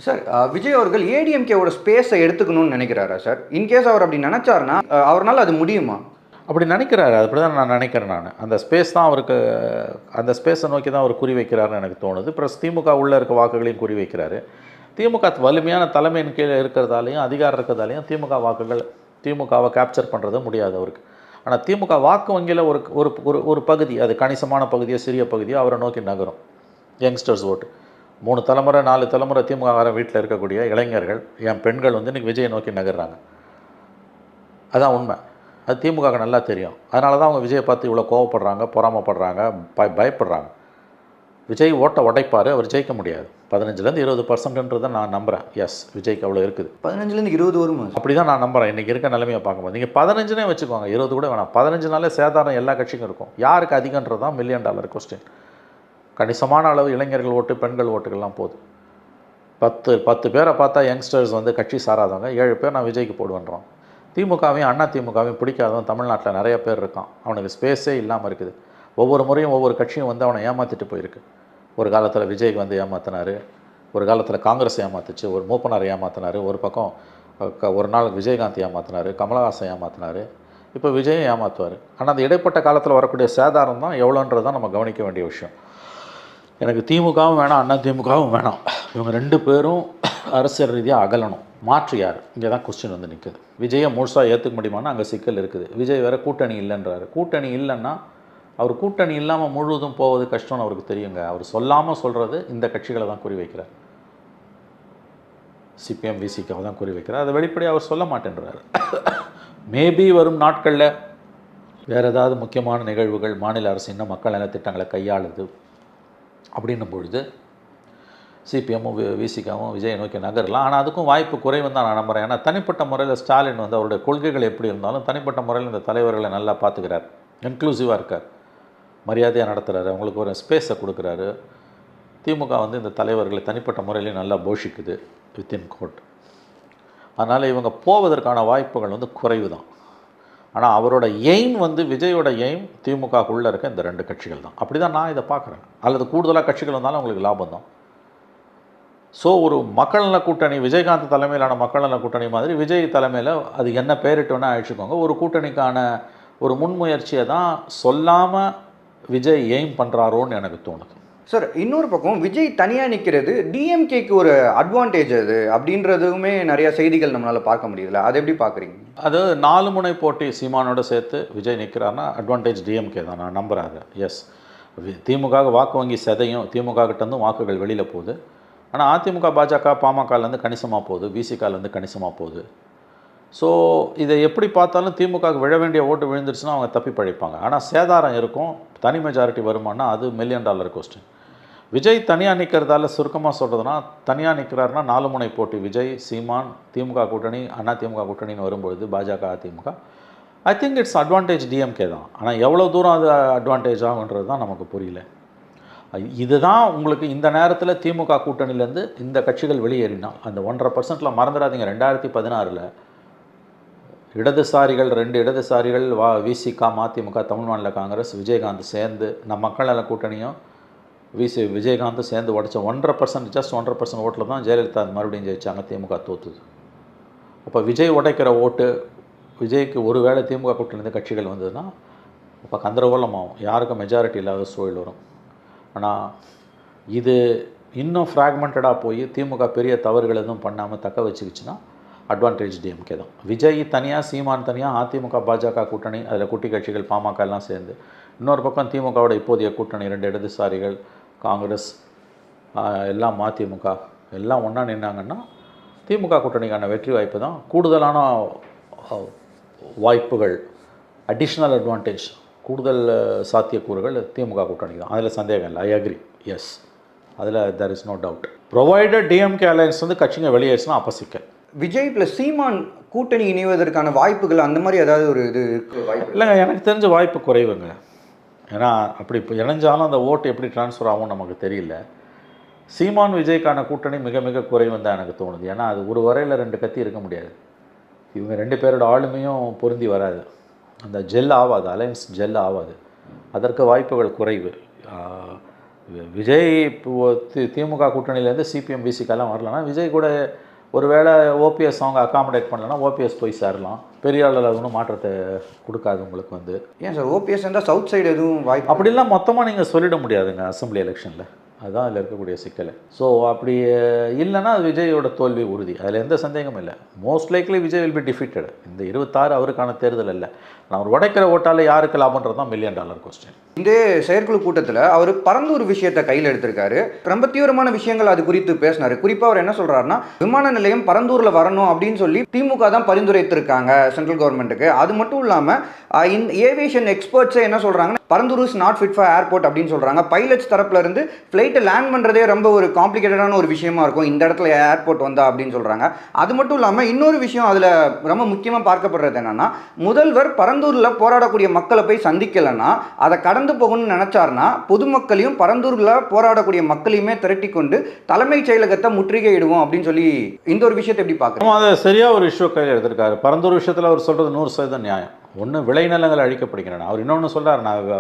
சார், விஜய் அவர்கள் ஏடிஎம்கேவோட ஸ்பேஸை எடுத்துக்கணும்னு நினைக்கிறாரா சார்? இன்கேஸ் அவர் அப்படி நினச்சாருன்னா அவரால் அது முடியுமா? அப்படி நினைக்கிறாரு, அப்படி தான் நான் நினைக்கிறேன். நான் அந்த ஸ்பேஸ் தான் அவருக்கு, அந்த ஸ்பேஸை நோக்கி தான் அவர் குறி வைக்கிறாருன்னு எனக்கு தோணுது. ப்ளஸ் திமுக உள்ளே இருக்க வாக்குகளையும் குறி வைக்கிறாரு. திமுக வலிமையான தலைமையின் கீழே இருக்கிறதாலையும் அதிகாரம் இருக்கிறதாலையும் திமுக வாக்குகள் திமுகவை கேப்சர் பண்ணுறது முடியாது அவருக்கு. ஆனால் திமுக வாக்கு வங்கியில் ஒரு பகுதி, அது கணிசமான பகுதியோ சிறிய பகுதியோ அவரை நோக்கி நகரும். யங்ஸ்டர்ஸ் ஓட்டு 3 தலைமுறை 4 தலைமுறை திமுக வீட்டில் இருக்கக்கூடிய இளைஞர்கள், என் பெண்கள் இன்றைக்கி விஜயை நோக்கி நகர்றாங்க. அதுதான் உண்மை. அது திமுக நல்லா தெரியும். அதனால தான் அவங்க விஜயை பார்த்து இவ்வளோ கோவப்படுறாங்க, பொறாமப்படுறாங்க, பயப்படுறாங்க. விஜய் ஓட்டை உடைப்பார், அவர் ஜெயிக்க முடியாது. 15% 20%ன்றதை நான் நம்புகிறேன். எஸ், விஜய்க்கு அவ்வளோ இருக்குது. 15 20 வருமா? அப்படி தான் நான் நம்புகிறேன். இன்றைக்கி இருக்க நிலைமையை பார்க்கும்போது நீங்கள் 15 வச்சுக்கோங்க, 20 கூட வேணாம். 15 சேதாரம் எல்லா கட்சிக்கும் இருக்கும். யாருக்கு அதிகன்றது தான் $1 மில்லியன் கொஸ்டின். கணிசமான அளவு இளைஞர்கள் ஓட்டு, பெண்கள் ஓட்டுகள்லாம் போகுது. 10 பேரை பார்த்தா யங்ஸ்டர்ஸ் கட்சி சாராதவங்க 7 பேர் நான் விஜய்க்கு போடுவேன்றோம். திமுகவையும் அண்ணா திமுகவையும் பிடிக்காதவன் தமிழ்நாட்டில் நிறைய பேர் இருக்கான். அவனுக்கு ஸ்பேஸே இல்லாமல் இருக்குது. ஒவ்வொரு முறையும் ஒவ்வொரு கட்சியும் அவனை ஏமாற்றிட்டு போயிருக்கு. ஒரு காலத்தில் விஜய்க்கு ஏமாற்றினார், ஒரு காலத்தில் காங்கிரஸ் ஏமாத்துச்சு, ஒரு மூப்பனார் ஏமாற்றினார், ஒரு பக்கம் ஒரு நாள் விஜயகாந்த் ஏமாற்றினார், கமலஹாசன் ஏமாற்றினார், இப்போ விஜயும் ஏமாற்றுவார். ஆனால் அந்த இடைப்பட்ட காலத்தில் வரக்கூடிய சேதாரம் தான் எவ்வளோன்றது தான் நம்ம கவனிக்க வேண்டிய விஷயம். எனக்கு திமுகவும் வேணாம், அண்ணா திமுகவும் வேணாம். இவங்க 2 பேரும் அரசியல் ரீதியாக அகலணும். மாற்று யார்? இங்கே தான் கொஸ்டின் வந்து நிற்குது. விஜயை முழுசாக ஏற்றுக்க முடியுமானா அங்கே சிக்கல் இருக்குது. விஜய் வேறு கூட்டணி இல்லைன்றாரு. கூட்டணி இல்லைன்னா அவர் கூட்டணி இல்லாமல் முழுவதும் போவது கஷ்டம்னு அவருக்கு தெரியுங்க. அவர் சொல்லாமல் சொல்கிறது இந்த கட்சிகளை தான் குறி வைக்கிறார். சிபிஎம் விசிகாவை தான் குறி வைக்கிறார். அதை வெளிப்படையாக அவர் சொல்ல மாட்டேன்றார். மேபி வரும் நாட்களில் வேறு ஏதாவது முக்கியமான நிகழ்வுகள், மாநில அரசு இன்னும் மக்கள் நலத்திட்டங்களை கையாளுது அப்படின்னும் பொழுது சிபிஎம்மும் விசிகாவும் விஜயை நோக்கி நகரலாம். ஆனால் அதுக்கும் வாய்ப்பு குறைவுன்னு தான் நான் நம்புகிறேன். ஏன்னா தனிப்பட்ட முறையில் ஸ்டாலின் வந்து அவருடைய கொள்கைகள் எப்படி இருந்தாலும் தனிப்பட்ட முறையில் இந்த தலைவர்களை நல்லா பார்த்துக்கிறார். இன்க்ளூசிவாக இருக்கார், மரியாதையாக நடத்துகிறாரு, அவங்களுக்கு ஒரு ஸ்பேஸை கொடுக்குறாரு. திமுக வந்து இந்த தலைவர்களை தனிப்பட்ட முறையிலையும் நல்லா போஷிக்குது வித்தின் கோர்ட். அதனால் இவங்க போவதற்கான வாய்ப்புகள் வந்து குறைவு தான். ஆனால் அவரோட எய்ம் வந்து விஜயோட எய்ம் திமுகக்குள்ளே இருக்க இந்த 2 கட்சிகள் தான். அப்படி தான் நான் இதை பார்க்குறேன். அல்லது கூடுதலாக கட்சிகள் வந்தாலும் அவங்களுக்கு லாபம் தான். ஸோ ஒரு மக்கள் நல கூட்டணி, விஜயகாந்த் தலைமையிலான மக்கள் நல கூட்டணி மாதிரி விஜய் தலைமையில் அது என்ன பேரிட்டு வேணால் அழிச்சுக்கோங்க, ஒரு கூட்டணிக்கான ஒரு முன்முயற்சியை தான் சொல்லாமல் விஜய் எய்ம் பண்ணுறாரோன்னு எனக்கு தோணுது. சார், இன்னொரு பக்கம் விஜய் தனியாக நிற்கிறது டிஎம்கேக்கு ஒரு அட்வான்டேஜ் அது அப்படின்றதுமே நிறைய செய்திகள் நம்மளால் பார்க்க முடியுதுல்ல, அதை எப்படி பார்க்குறீங்க? அது 4 முனை போட்டி சீமானோட சேர்த்து விஜய் நிற்கிறாருன்னா அட்வான்டேஜ் டிஎம்கே தான், நான் நம்புகிறாங்க. எஸ், திமுக வாக்கு வங்கி செதையும், திமுக கிட்டேருந்தும் வாக்குகள் வெளியில் போகுது. ஆனால் அதிமுக பாஜக பாமகலேருந்து கணிசமாக போகுது, விசிகாலேருந்து கணிசமாக போகுது. ஸோ இதை எப்படி பார்த்தாலும் திமுகவுக்கு விழ வேண்டிய ஓட்டு விழுந்துருச்சுன்னா அவங்க தப்பி பழிப்பாங்க. ஆனால் சேதாரம் இருக்கும், தனி மெஜாரிட்டி வருமானா அது $1 மில்லியன் கொஸ்டின். விஜய் தனியாக நிற்கிறதால சுருக்கமாக சொல்கிறதுனா, தனியாக நிற்கிறாருன்னா 4 முனை போட்டி விஜய், சீமான், திமுக கூட்டணி, அதிமுக கூட்டணின்னு வரும்பொழுது பாஜக AIADMK, I think it's advantage DMK தான். ஆனால் எவ்வளோ தூரம் அது அட்வான்டேஜ் ஆகுன்றது தான் நமக்கு புரியல. இதுதான் உங்களுக்கு இந்த நேரத்தில் திமுக கூட்டணியிலேருந்து இந்த கட்சிகள் வெளியேறினா அந்த 1.5%, மறந்துடாதீங்க 2016 இடதுசாரிகள் 2 இடதுசாரிகள் விசிகா, மதிமுக, தமிழ் மாநில காங்கிரஸ், விஜயகாந்த் சேர்ந்து நம்ம மக்கள் நல கூட்டணியும் விஜயகாந்த் சேர்ந்து உடச்ச 1.5%, ஜஸ்ட் 1.5% ஓட்டில் தான் ஜெயலலிதா மறுபடியும் ஜெயிச்சாங்க, திமுக தோற்றுது. அப்போ விஜய் உடைக்கிற ஓட்டு, விஜய்க்கு ஒருவேளை திமுக கூட்டணி கட்சிகள் வந்ததுன்னா அப்போ கந்தரகோலமாகும், யாருக்கும் மெஜாரிட்டி இல்லாத சூழல் வரும். ஆனால் இது இன்னும் ஃப்ராக்மெண்டடாக போய் திமுக பெரிய தவறுகள் எதுவும் பண்ணாமல் தக்க வச்சுக்கிச்சுன்னா அட்வான்டேஜ் டிஎம்கே தான். விஜய் தனியாக, சீமான் தனியாக, அதிமுக பாஜக கூட்டணி, அதில் குட்டி கட்சிகள் பாமக எல்லாம் சேர்ந்து, இன்னொரு பக்கம் திமுகவோட இப்போதைய கூட்டணி 2 இடதுசாரிகள், காங்கிரஸ், எல்லாம் மதிமுக எல்லாம் ஒன்றா நின்னாங்கன்னா திமுக கூட்டணிக்கான வெற்றி வாய்ப்பு தான். கூடுதலான வாய்ப்புகள், அடிஷ்னல் அட்வான்டேஜ், கூடுதல் சாத்தியக்கூறுகள் திமுக கூட்டணிக்கு தான். அதில் சந்தேகம் இல்லை. ஐ அக்ரி, எஸ், அதில் there is no doubt. Provided DMK alliance வந்து கட்சிங்க வெளியேறிச்சுன்னா அப்போ சிக்கல். விஜய் ப்ளஸ் சீமான் கூட்டணி இணைவதற்கான வாய்ப்புகள் அந்த மாதிரி ஏதாவது ஒரு இது வாய்ப்பு இல்லைங்க, எனக்கு தெரிஞ்ச வாய்ப்பு குறைவுங்க. ஏன்னா அப்படி இப்போ இணைஞ்சாலும் அந்த ஓட்டு எப்படி ட்ரான்ஸ்ஃபர் ஆகும் நமக்கு தெரியல. சீமான் விஜய்க்கான கூட்டணி மிக மிக குறைவுன்னு தான் எனக்கு தோணுது. ஏன்னா அது ஒரு வரையில் 2 கத்தி இருக்க முடியாது. இவங்க 2 பேரோட ஆளுமையும் பொருந்தி வராது, அந்த ஜெல் ஆகாது, அலையன்ஸ் ஜெல் ஆகாது. அதற்கு வாய்ப்புகள் குறைவு. விஜய் திமுக கூட்டணியிலேருந்து சிபிஎம் விசிக்கெல்லாம் வரலன்னா விஜய் கூட ஒருவேளை ஓபிஎஸ் அவங்க அகாமடேட் பண்ணலன்னா ஓபிஎஸ் போய் சேரலாம். பெரிய அளவில் அது ஒன்றும் மாற்றத்தை கொடுக்காது உங்களுக்கு வந்து. ஏன் சார் ஓபிஎஸ் இருந்தால் சவுத் சைடு எதுவும் வாய்ப்பு? அப்படிலாம் மொத்தமாக நீங்கள் சொல்லிட முடியாதுங்க அசம்பிளி எலெக்ஷனில், அதுதான் அதில் இருக்கக்கூடிய சிக்கல். ஸோ அப்படி இல்லைன்னா விஜயோட தோல்வி உறுதி, அதில் எந்த சந்தேகமும் இல்லை. Most likely Vijay will be defeated. இந்த 26 அவருக்கான தேர்தல் இல்லை. நான் ஒரு உடைக்கிற ஓட்டால் யாருக்கு லாபன்றது தான் $1 மில்லியன் கொஸ்டின். இந்த செயற்குழு கூட்டத்தில் அவர் பரந்தூர் விஷயத்தை கையில் எடுத்திருக்காரு. ரொம்ப தீவிரமான விஷயங்கள் அது குறித்து பேசினார். குறிப்பாக அவர் என்ன சொல்கிறாருன்னா, விமான நிலையம் பரந்தூரில் வரணும் அப்படின்னு சொல்லி திமுக தான் பரிந்துரைத்திருக்காங்க சென்ட்ரல் கவர்மெண்ட்டுக்கு. அது மட்டும் இல்லாமல் இந்த ஏவியேஷன் எக்ஸ்பர்ட்ஸே என்ன சொல்கிறாங்கன்னா, Parandur is not fit for airport அப்படின்னு சொல்கிறாங்க. பைலட்ஸ் தரப்புல இருந்து ஃப்ளைட்டை லேண்ட் பண்ணுறதே ரொம்ப ஒரு காம்ப்ளிகேட்டடான ஒரு விஷயமா இருக்கும் இந்த இடத்துல ஏர்போர்ட் வந்தா அப்படின்னு சொல்கிறாங்க. அது மட்டும் இல்லாமல் இன்னொரு விஷயம் அதில் ரொம்ப முக்கியமாக பார்க்கப்படுறது என்னன்னா, முதல்வர் பரந்தூரில் போராடக்கூடிய மக்களை போய் சந்திக்கலைன்னா அதை கடந்து போகணும்னு நினைச்சாருன்னா பொதுமக்களையும் பரந்தூரில் போராடக்கூடிய மக்களையுமே திரட்டி கொண்டு தலைமைச் செயலகத்தை முற்றுகையிடுவோம் அப்படின்னு சொல்லி இந்த ஒரு விஷயத்தை எப்படி பார்க்குறோம்? அதை சரியாக ஒரு இஷ்யூ கையில் எடுத்திருக்காரு. பரந்தூர் விஷயத்தில் அவர் சொல்கிறது 100% நியாயம். ஒன்று விளைநிலங்கள் அழிக்கப்படுகின்றன. அவர் இன்னொன்று சொல்கிறார், நான்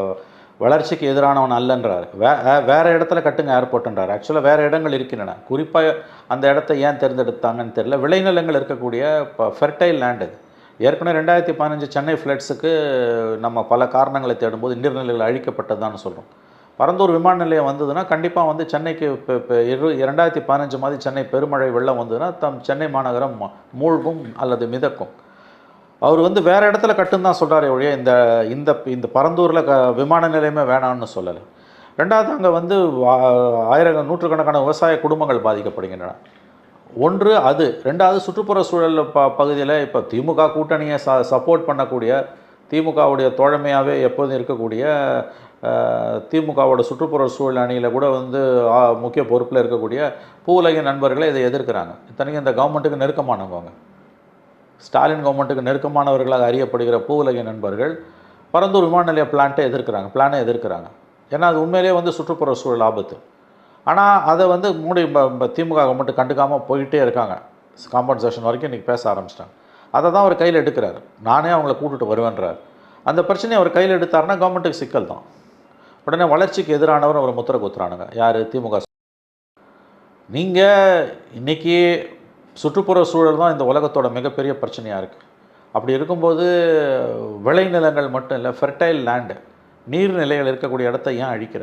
வளர்ச்சிக்கு எதிரானவன் அல்லன்றார். வேறு இடத்துல கட்டுங்க ஏர்போர்ட்டுன்றார். ஆக்சுவலாக வேறு இடங்கள் இருக்கின்றன. குறிப்பாக அந்த இடத்த ஏன் தேர்ந்தெடுத்தாங்கன்னு தெரியல. விளைநிலங்கள் இருக்கக்கூடிய ஃபெர்டைல் லேண்ட் அது. ஏற்கனவே 2015 சென்னை ஃப்ளட்ஸுக்கு நம்ம பல காரணங்களை தேடும்போது நீர்நிலைகள் அழிக்கப்பட்டதுதான் சொல்கிறோம். பரந்தூர் விமான நிலையம் வந்ததுன்னா கண்டிப்பாக வந்து சென்னைக்கு இப்போ 2015 மாதிரி சென்னை பெருமழை வெள்ளம் வந்ததுன்னா சென்னை மாநகரம் மூழ்கும் அல்லது மிதக்கும். அவர் வந்து வேறு இடத்துல கட்டுன்னு தான் சொல்கிறாரே ஒழிய இந்த இந்த இந்த பரந்தூரில் விமான நிலையமே வேணான்னு சொல்லலை. ரெண்டாவது அங்கே வந்து நூற்றுக்கணக்கான விவசாய குடும்பங்கள் பாதிக்கப்படுகின்றன. ஒன்று அது. ரெண்டாவது சுற்றுப்புற சூழல் பகுதியில் இப்போ திமுக கூட்டணியை சப்போர்ட் பண்ணக்கூடிய, திமுகவுடைய தோழமையாகவே எப்போதும் இருக்கக்கூடிய திமுகவோட சுற்றுப்புற சூழல் அணியில் கூட வந்து முக்கிய பொறுப்பில் இருக்கக்கூடிய பூவுலகின் நண்பர்களை இதை எதிர்க்கிறாங்க. இத்தனைக்கும் இந்த கவர்மெண்ட்டுக்கு நெருக்கமானவங்க, ஸ்டாலின் கவர்மெண்ட்டுக்கு நெருக்கமானவர்களாக அறியப்படுகிற பூவுலகின் நண்பர்கள் பரந்தூர் விமான நிலைய பிளானை எதிர்க்கிறாங்க. ஏன்னா அது உண்மையிலேயே வந்து சுற்றுப்புற சூழல் ஆபத்து. ஆனால் அதை வந்து திமுக கவர்மெண்ட்டு கண்டுக்காமல் போயிட்டே இருக்காங்க. காம்பன்சேஷன் வரைக்கும் இன்றைக்கி பேச ஆரம்பிச்சிட்டாங்க. அதை தான் அவர் கையில் எடுக்கிறார். நானே அவங்கள கூப்பிட்டு வருவேன்றார். அந்த பிரச்சனையை அவர் கையில் எடுத்தார்னா கவர்மெண்ட்டுக்கு சிக்கல் தான். உடனே வளர்ச்சிக்கு எதிரானவர் அவர் முத்திரை குத்துறானுங்க. யார்? திமுக. நீங்கள் இன்றைக்கி சுற்றுப்புற சூழல் தான் இந்த உலகத்தோட மிகப்பெரிய பிரச்சனையாக இருக்குது. அப்படி இருக்கும்போது விளைநிலங்கள் மட்டும் இல்லை, ஃபெர்டைல் லேண்டு, நீர்நிலைகள் இருக்கக்கூடிய இடத்த ஏன் அழிக்கிற?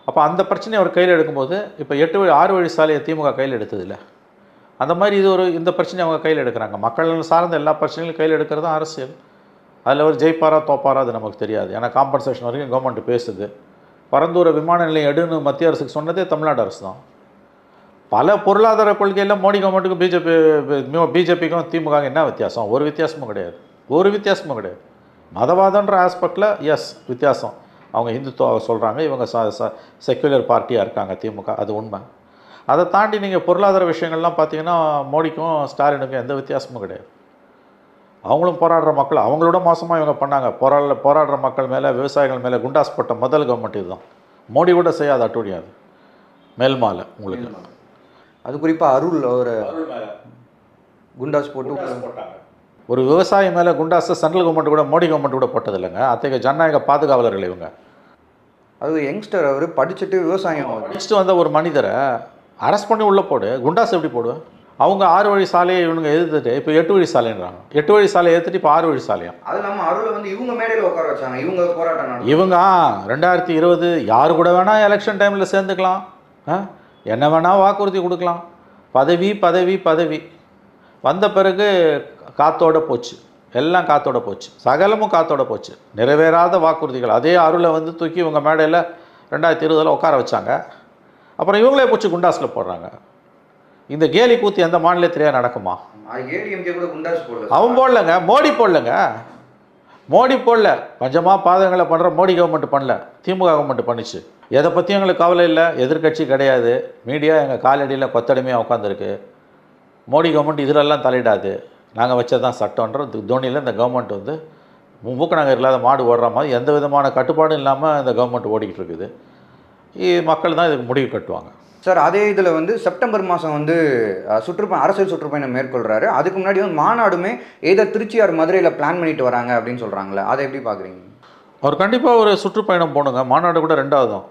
அப்போ அந்த பிரச்சனையை அவர் கையில் எடுக்கும்போது இப்போ 6 வழி சாலையை திமுக கையில் எடுத்ததில்லை. அந்த மாதிரி இந்த பிரச்சனையை அவங்க கையில் எடுக்கிறாங்க. மக்கள் சார்ந்த எல்லா பிரச்சனைகளும் கையில் எடுக்கிறது தான் அரசியல். அதில் அவர் ஜெயிப்பாரா தோப்பாரா அது நமக்கு தெரியாது. ஏன்னா காம்பன்சேஷன் வரைக்கும் கவர்மெண்ட் பேசுது. பரந்தூர விமான நிலையம் எடுன்னு மத்திய அரசுக்கு சொன்னதே தமிழ்நாடு அரசு தான். பல பொருளாதார கொள்கையில் மோடி கவர்மெண்ட்டுக்கும் பிஜேபிக்கும் திமுக என்ன வித்தியாசம்? ஒரு வித்தியாசமும் கிடையாது. மதவாதன்ற ஆஸ்பெக்டில் எஸ் வித்தியாசம். அவங்க இந்துத்துவ சொல்கிறாங்க, இவங்க செக்குலர் பார்ட்டியாக இருக்காங்க திமுக, அது உண்மை. அதை தாண்டி நீங்கள் பொருளாதார விஷயங்கள்லாம் பார்த்தீங்கன்னா மோடிக்கும் ஸ்டாலினுக்கும் எந்த வித்தியாசமும் கிடையாது. அவங்களும் போராடுற மக்கள், அவங்களோட மோசமாக இவங்க பண்ணாங்க. போராடுற மக்கள் மேலே, விவசாயிகள் மேலே குண்டாஸ் போட்ட முதல் கவர்மெண்ட் இதுதான். மோடி கூட செய்யாத அட்டுழியாது மேல்மால. உங்களுக்கு அது குறிப்பாக அருள் ஒரு குண்டாஸ் போட்டாங்க. ஒரு விவசாயி மேலே குண்டாஸை சென்ட்ரல் கவர்மெண்ட் கூட மோடி கவர்மெண்ட் கூட போட்டது இல்லைங்க. அத்தகைய ஜனநாயக பாதுகாவலர்கள் இவங்க. அது யங்ஸ்டர், அவர் படிச்சுட்டு விவசாயம் படிச்சுட்டு வந்த ஒரு மனிதரை அரெஸ்ட் பண்ணி உள்ளே போடு. குண்டாஸ் எப்படி போடுவேன்? அவங்க 6 வழி சாலையை இவனுங்க எதிர்த்துட்டு இப்போ 8 வழி சாலைன்றாங்க. 8 வழி சாலையை எடுத்துட்டு இப்போ 6 வழி சாலையா? அது இல்லாமல் அருளை வந்து இவங்க மேடையில் உட்கார வச்சாங்க. இவங்க போராட்டம், இவங்க 2020 யார் கூட வேணால் எலெக்ஷன் டைமில் சேர்ந்துக்கலாம், என்ன வேணால் வாக்குறுதி கொடுக்கலாம். பதவி வந்த பிறகு காத்தோட போச்சு. எல்லாம் காத்தோட போச்சு. சகலமும் காத்தோட போச்சு. நிறைவேறாத வாக்குறுதிகள். அதே அருளை வந்து தூக்கி இவங்க மேடையில் 2020 உட்கார வச்சாங்க. அப்புறம் இவங்களே போச்சு குண்டாஸில் போடுறாங்க. இந்த கேலி கூத்து எந்த மாநிலத்திலேயே நடக்குமா? அவன் போடலங்க, மோடி போடல. பஞ்சமாக பாதங்களை பண்ணுற மோடி கவர்மெண்ட் பண்ணல, திமுக கவர்மெண்ட் பண்ணிச்சு. எதை பற்றியும் எங்களுக்கு கவலை இல்லை. எதிர்கட்சி கிடையாது. மீடியா எங்கள் காலடியில் கொத்தடிமையாக உட்காந்துருக்கு. மோடி கவர்மெண்ட் இதிலெல்லாம் தலையிடாது, நாங்கள் வச்சதான் சட்டம்ன்ற தோனியில் இந்த கவர்மெண்ட் வந்து மூக்கநாங்கர் இல்லாத மாடு ஓடுற மாதிரி எந்த விதமான கட்டுப்பாடும் இல்லாமல் இந்த கவர்மெண்ட் ஓடிக்கிட்டு இருக்குது. மக்கள் தான் இதுக்கு முடிவு கட்டுவாங்க. சார், அதே இதில் வந்து செப்டம்பர் மாதம் வந்து அரசியல் சுற்றுப்பயணம் மேற்கொள்கிறாரு. அதுக்கு முன்னாடி வந்து மாநாடுமே ஏதோ திருச்சி ஆர் மதுரையில் பிளான் பண்ணிட்டு வராங்க அப்படின்னு சொல்கிறாங்களே, அதை எப்படி பார்க்குறீங்க? அவர் கண்டிப்பாக ஒரு சுற்றுப்பயணம் போகணுங்க. மாநாடு கூட 2வது தான்.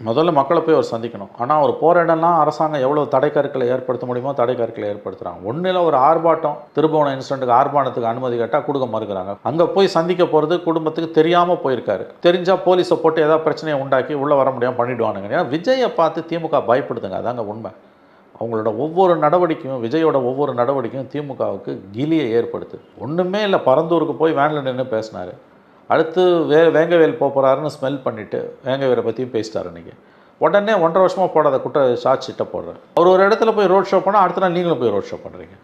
முதல்ல மக்களை போய் அவர் சந்திக்கணும். ஆனால் அவர் போகிற இடம்லாம் அரசாங்கம் எவ்வளோ தடைக்கற்களை ஏற்படுத்த முடியுமோ தடைக்கற்களை ஏற்படுத்துகிறாங்க. ஒன்றில் ஒரு ஆர்ப்பாட்டம், திருபுவனம் இன்சிடென்ட்டுக்கு ஆர்ப்பாட்டத்துக்கு அனுமதி கேட்டால் கொடுக்க மறுக்கிறாங்க. அங்கே போய் சந்திக்க போகிறது குடும்பத்துக்கு தெரியாமல் போயிருக்காரு. தெரிஞ்சால் போலீஸை போட்டு ஏதாவது பிரச்சனையை உண்டாக்கி உள்ளே வர முடியாமல் பண்ணிவிடுவானுங்க. ஏன்னா விஜயை பார்த்து திமுக பயப்படுதுங்க. அதாங்க உண்மை. அவங்களோட ஒவ்வொரு நடவடிக்கையும், விஜயோட ஒவ்வொரு நடவடிக்கையும் திமுகவுக்கு கிலியை ஏற்படுத்து. ஒன்றுமே இல்லை, பரந்தூருக்கு போய் வேனில் நின்று பேசினார். அடுத்து வேங்கவேல் போகிறாருன்னு ஸ்மெல் பண்ணிவிட்டு வேங்கவேலை பற்றியும் பேசிட்டார். இன்றைக்கி உடனே 1.5 வருஷமாக போடாத சார்ஜ் ஷீட்டை போடுறாரு. அவர் ஒரு இடத்துல போய் ரோட் ஷோ பண்ணால் அடுத்த நாள் நீங்களும் போய் ரோட் ஷோ பண்ணுறீங்க.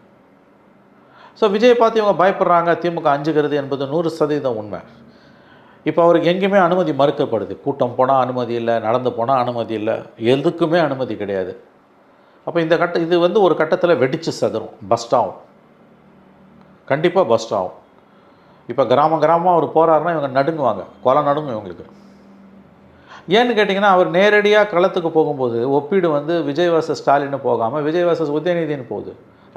ஸோ விஜயை பார்த்து இவங்க பயப்படுறாங்க, திமுக அஞ்சுகிறது என்பது 100% உண்மை. இப்போ அவருக்கு எங்கேயுமே அனுமதி மறுக்கப்படுது. கூட்டம் போனால் அனுமதி இல்லை, நடந்து போனால் அனுமதி இல்லை, எதுக்குமே அனுமதி கிடையாது. அப்போ இது வந்து ஒரு கட்டத்தில் வெடித்து சதரும், பஸ்ட் ஆகும். கண்டிப்பாக பஸ்ட் ஆகும். இப்போ கிராமமாக அவர் போகிறாருன்னா இவங்க நடுங்குவாங்க, கொலை நடுங்கும் இவங்களுக்கு. ஏன்னு கேட்டிங்கன்னா, அவர் நேரடியாக களத்துக்கு போகும்போது ஒப்பீடு வந்து விஜய் வர்சஸ் ஸ்டாலின்னு போகாமல் விஜய் வர்சஸ் உதயநிதினு போகுது.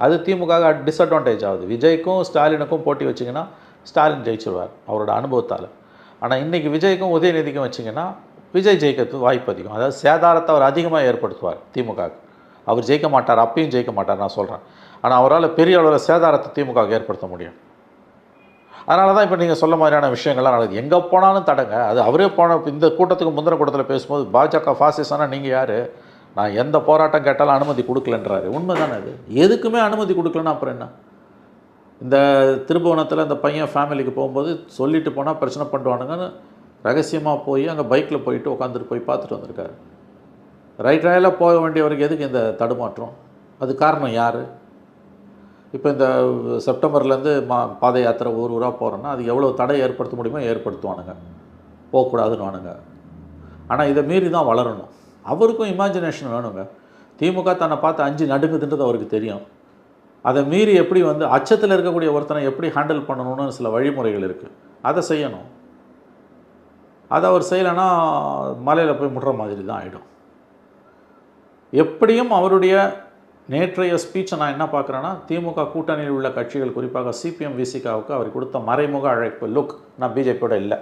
அது திமுக டிஸ்அட்வான்டேஜ் ஆகுது. விஜய்க்கும் ஸ்டாலினுக்கும் போட்டி வச்சிங்கன்னா ஸ்டாலின் ஜெயிச்சிருவார் அவரோட அனுபவத்தால். ஆனால் இன்றைக்கி விஜய்க்கும் உதயநிதிக்கும் வச்சிங்கன்னா விஜய் ஜெயிக்கிறதுக்கு வாய்ப்பு அதிகம். அதாவது சேதாரத்தை அவர் அதிகமாக ஏற்படுத்துவார் திமுகவுக்கு. அவர் ஜெயிக்க மாட்டார், அப்பயும் ஜெயிக்க மாட்டார் நான் சொல்கிறேன். ஆனால் அவரால் பெரிய அளவில் சேதாரத்தை திமுகவுக்கு ஏற்படுத்த முடியும். அதனால தான் இப்போ நீங்கள் சொல்ல மாதிரியான விஷயங்கள்லாம் நடக்குது. எங்கே போனாலும் தடங்க. அது அவரே போன இந்த கூட்டத்துக்கு முந்தின கூட்டத்தில் பேசும்போது பாஜக ஃபாசிஸ்ட்னா நீங்கள் யார், நான் எந்த போராட்டம் கேட்டாலும் அனுமதி கொடுக்கலன்றாரு. உண்மை தானே அது. எதுக்குமே அனுமதி கொடுக்கலன்னா அப்புறம் என்ன? இந்த திருபுவனத்தில் இந்த பையன் ஃபேமிலிக்கு போகும்போது சொல்லிட்டு போனால் பிரச்சனை பண்ணுவானுங்கன்னு ரகசியமாக போய் அங்கே பைக்கில் போயிட்டு உட்காந்துட்டு போய் பார்த்துட்டு வந்திருக்காரு. ரைட் ராயில் போக வேண்டியவருக்கு எதுக்கு இந்த தடுமாற்றம்? அது காரணம் யார்? இப்போ இந்த செப்டம்பர்லேருந்து பாத யாத்திரை ஊர் ஊராக போகிறோன்னா அது எவ்வளோ தடை ஏற்படுத்த முடியுமோ ஏற்படுத்துவானுங்க, போகக்கூடாதுன்னு. ஆனால் இதை மீறி தான் வளரணும். அவருக்கும் இமேஜினேஷன் வேணுங்க. திமுக தன்னை பார்த்து 5 நடுங்குதுன்றது அவருக்கு தெரியும். அதை மீறி எப்படி வந்து அச்சத்தில் இருக்கக்கூடிய ஒருத்தனை எப்படி ஹேண்டில் பண்ணணும்னு சில வழிமுறைகள் இருக்குது. அதை செய்யணும். அதை அவர் செய்யலைன்னா மலையில் போய் முடுற மாதிரி தான் ஆகிடும். எப்படியும் அவருடைய நேற்றைய ஸ்பீச்சை நான் என்ன பார்க்குறேன்னா, திமுக கூட்டணியில் உள்ள கட்சிகள் குறிப்பாக சிபிஎம் விசிகாவுக்கு அவர் கொடுத்த மறைமுக அழைப்பு, லுக் நான் பிஜேபியோட இல்லை,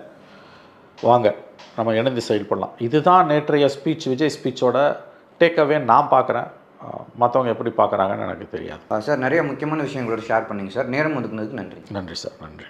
வாங்க நம்ம இணைந்து செயல்படலாம். இதுதான் நேற்றைய ஸ்பீச், விஜய் ஸ்பீச்சோட டேக்அவே நான் பார்க்குறேன். மற்றவங்க எப்படி பார்க்குறாங்கன்னு எனக்கு தெரியாது. சார் நிறைய முக்கியமான விஷயங்களோட ஷேர் பண்ணிங்க சார். நேரம் ஒதுக்குனதுக்கு நன்றி. நன்றி சார், நன்றி.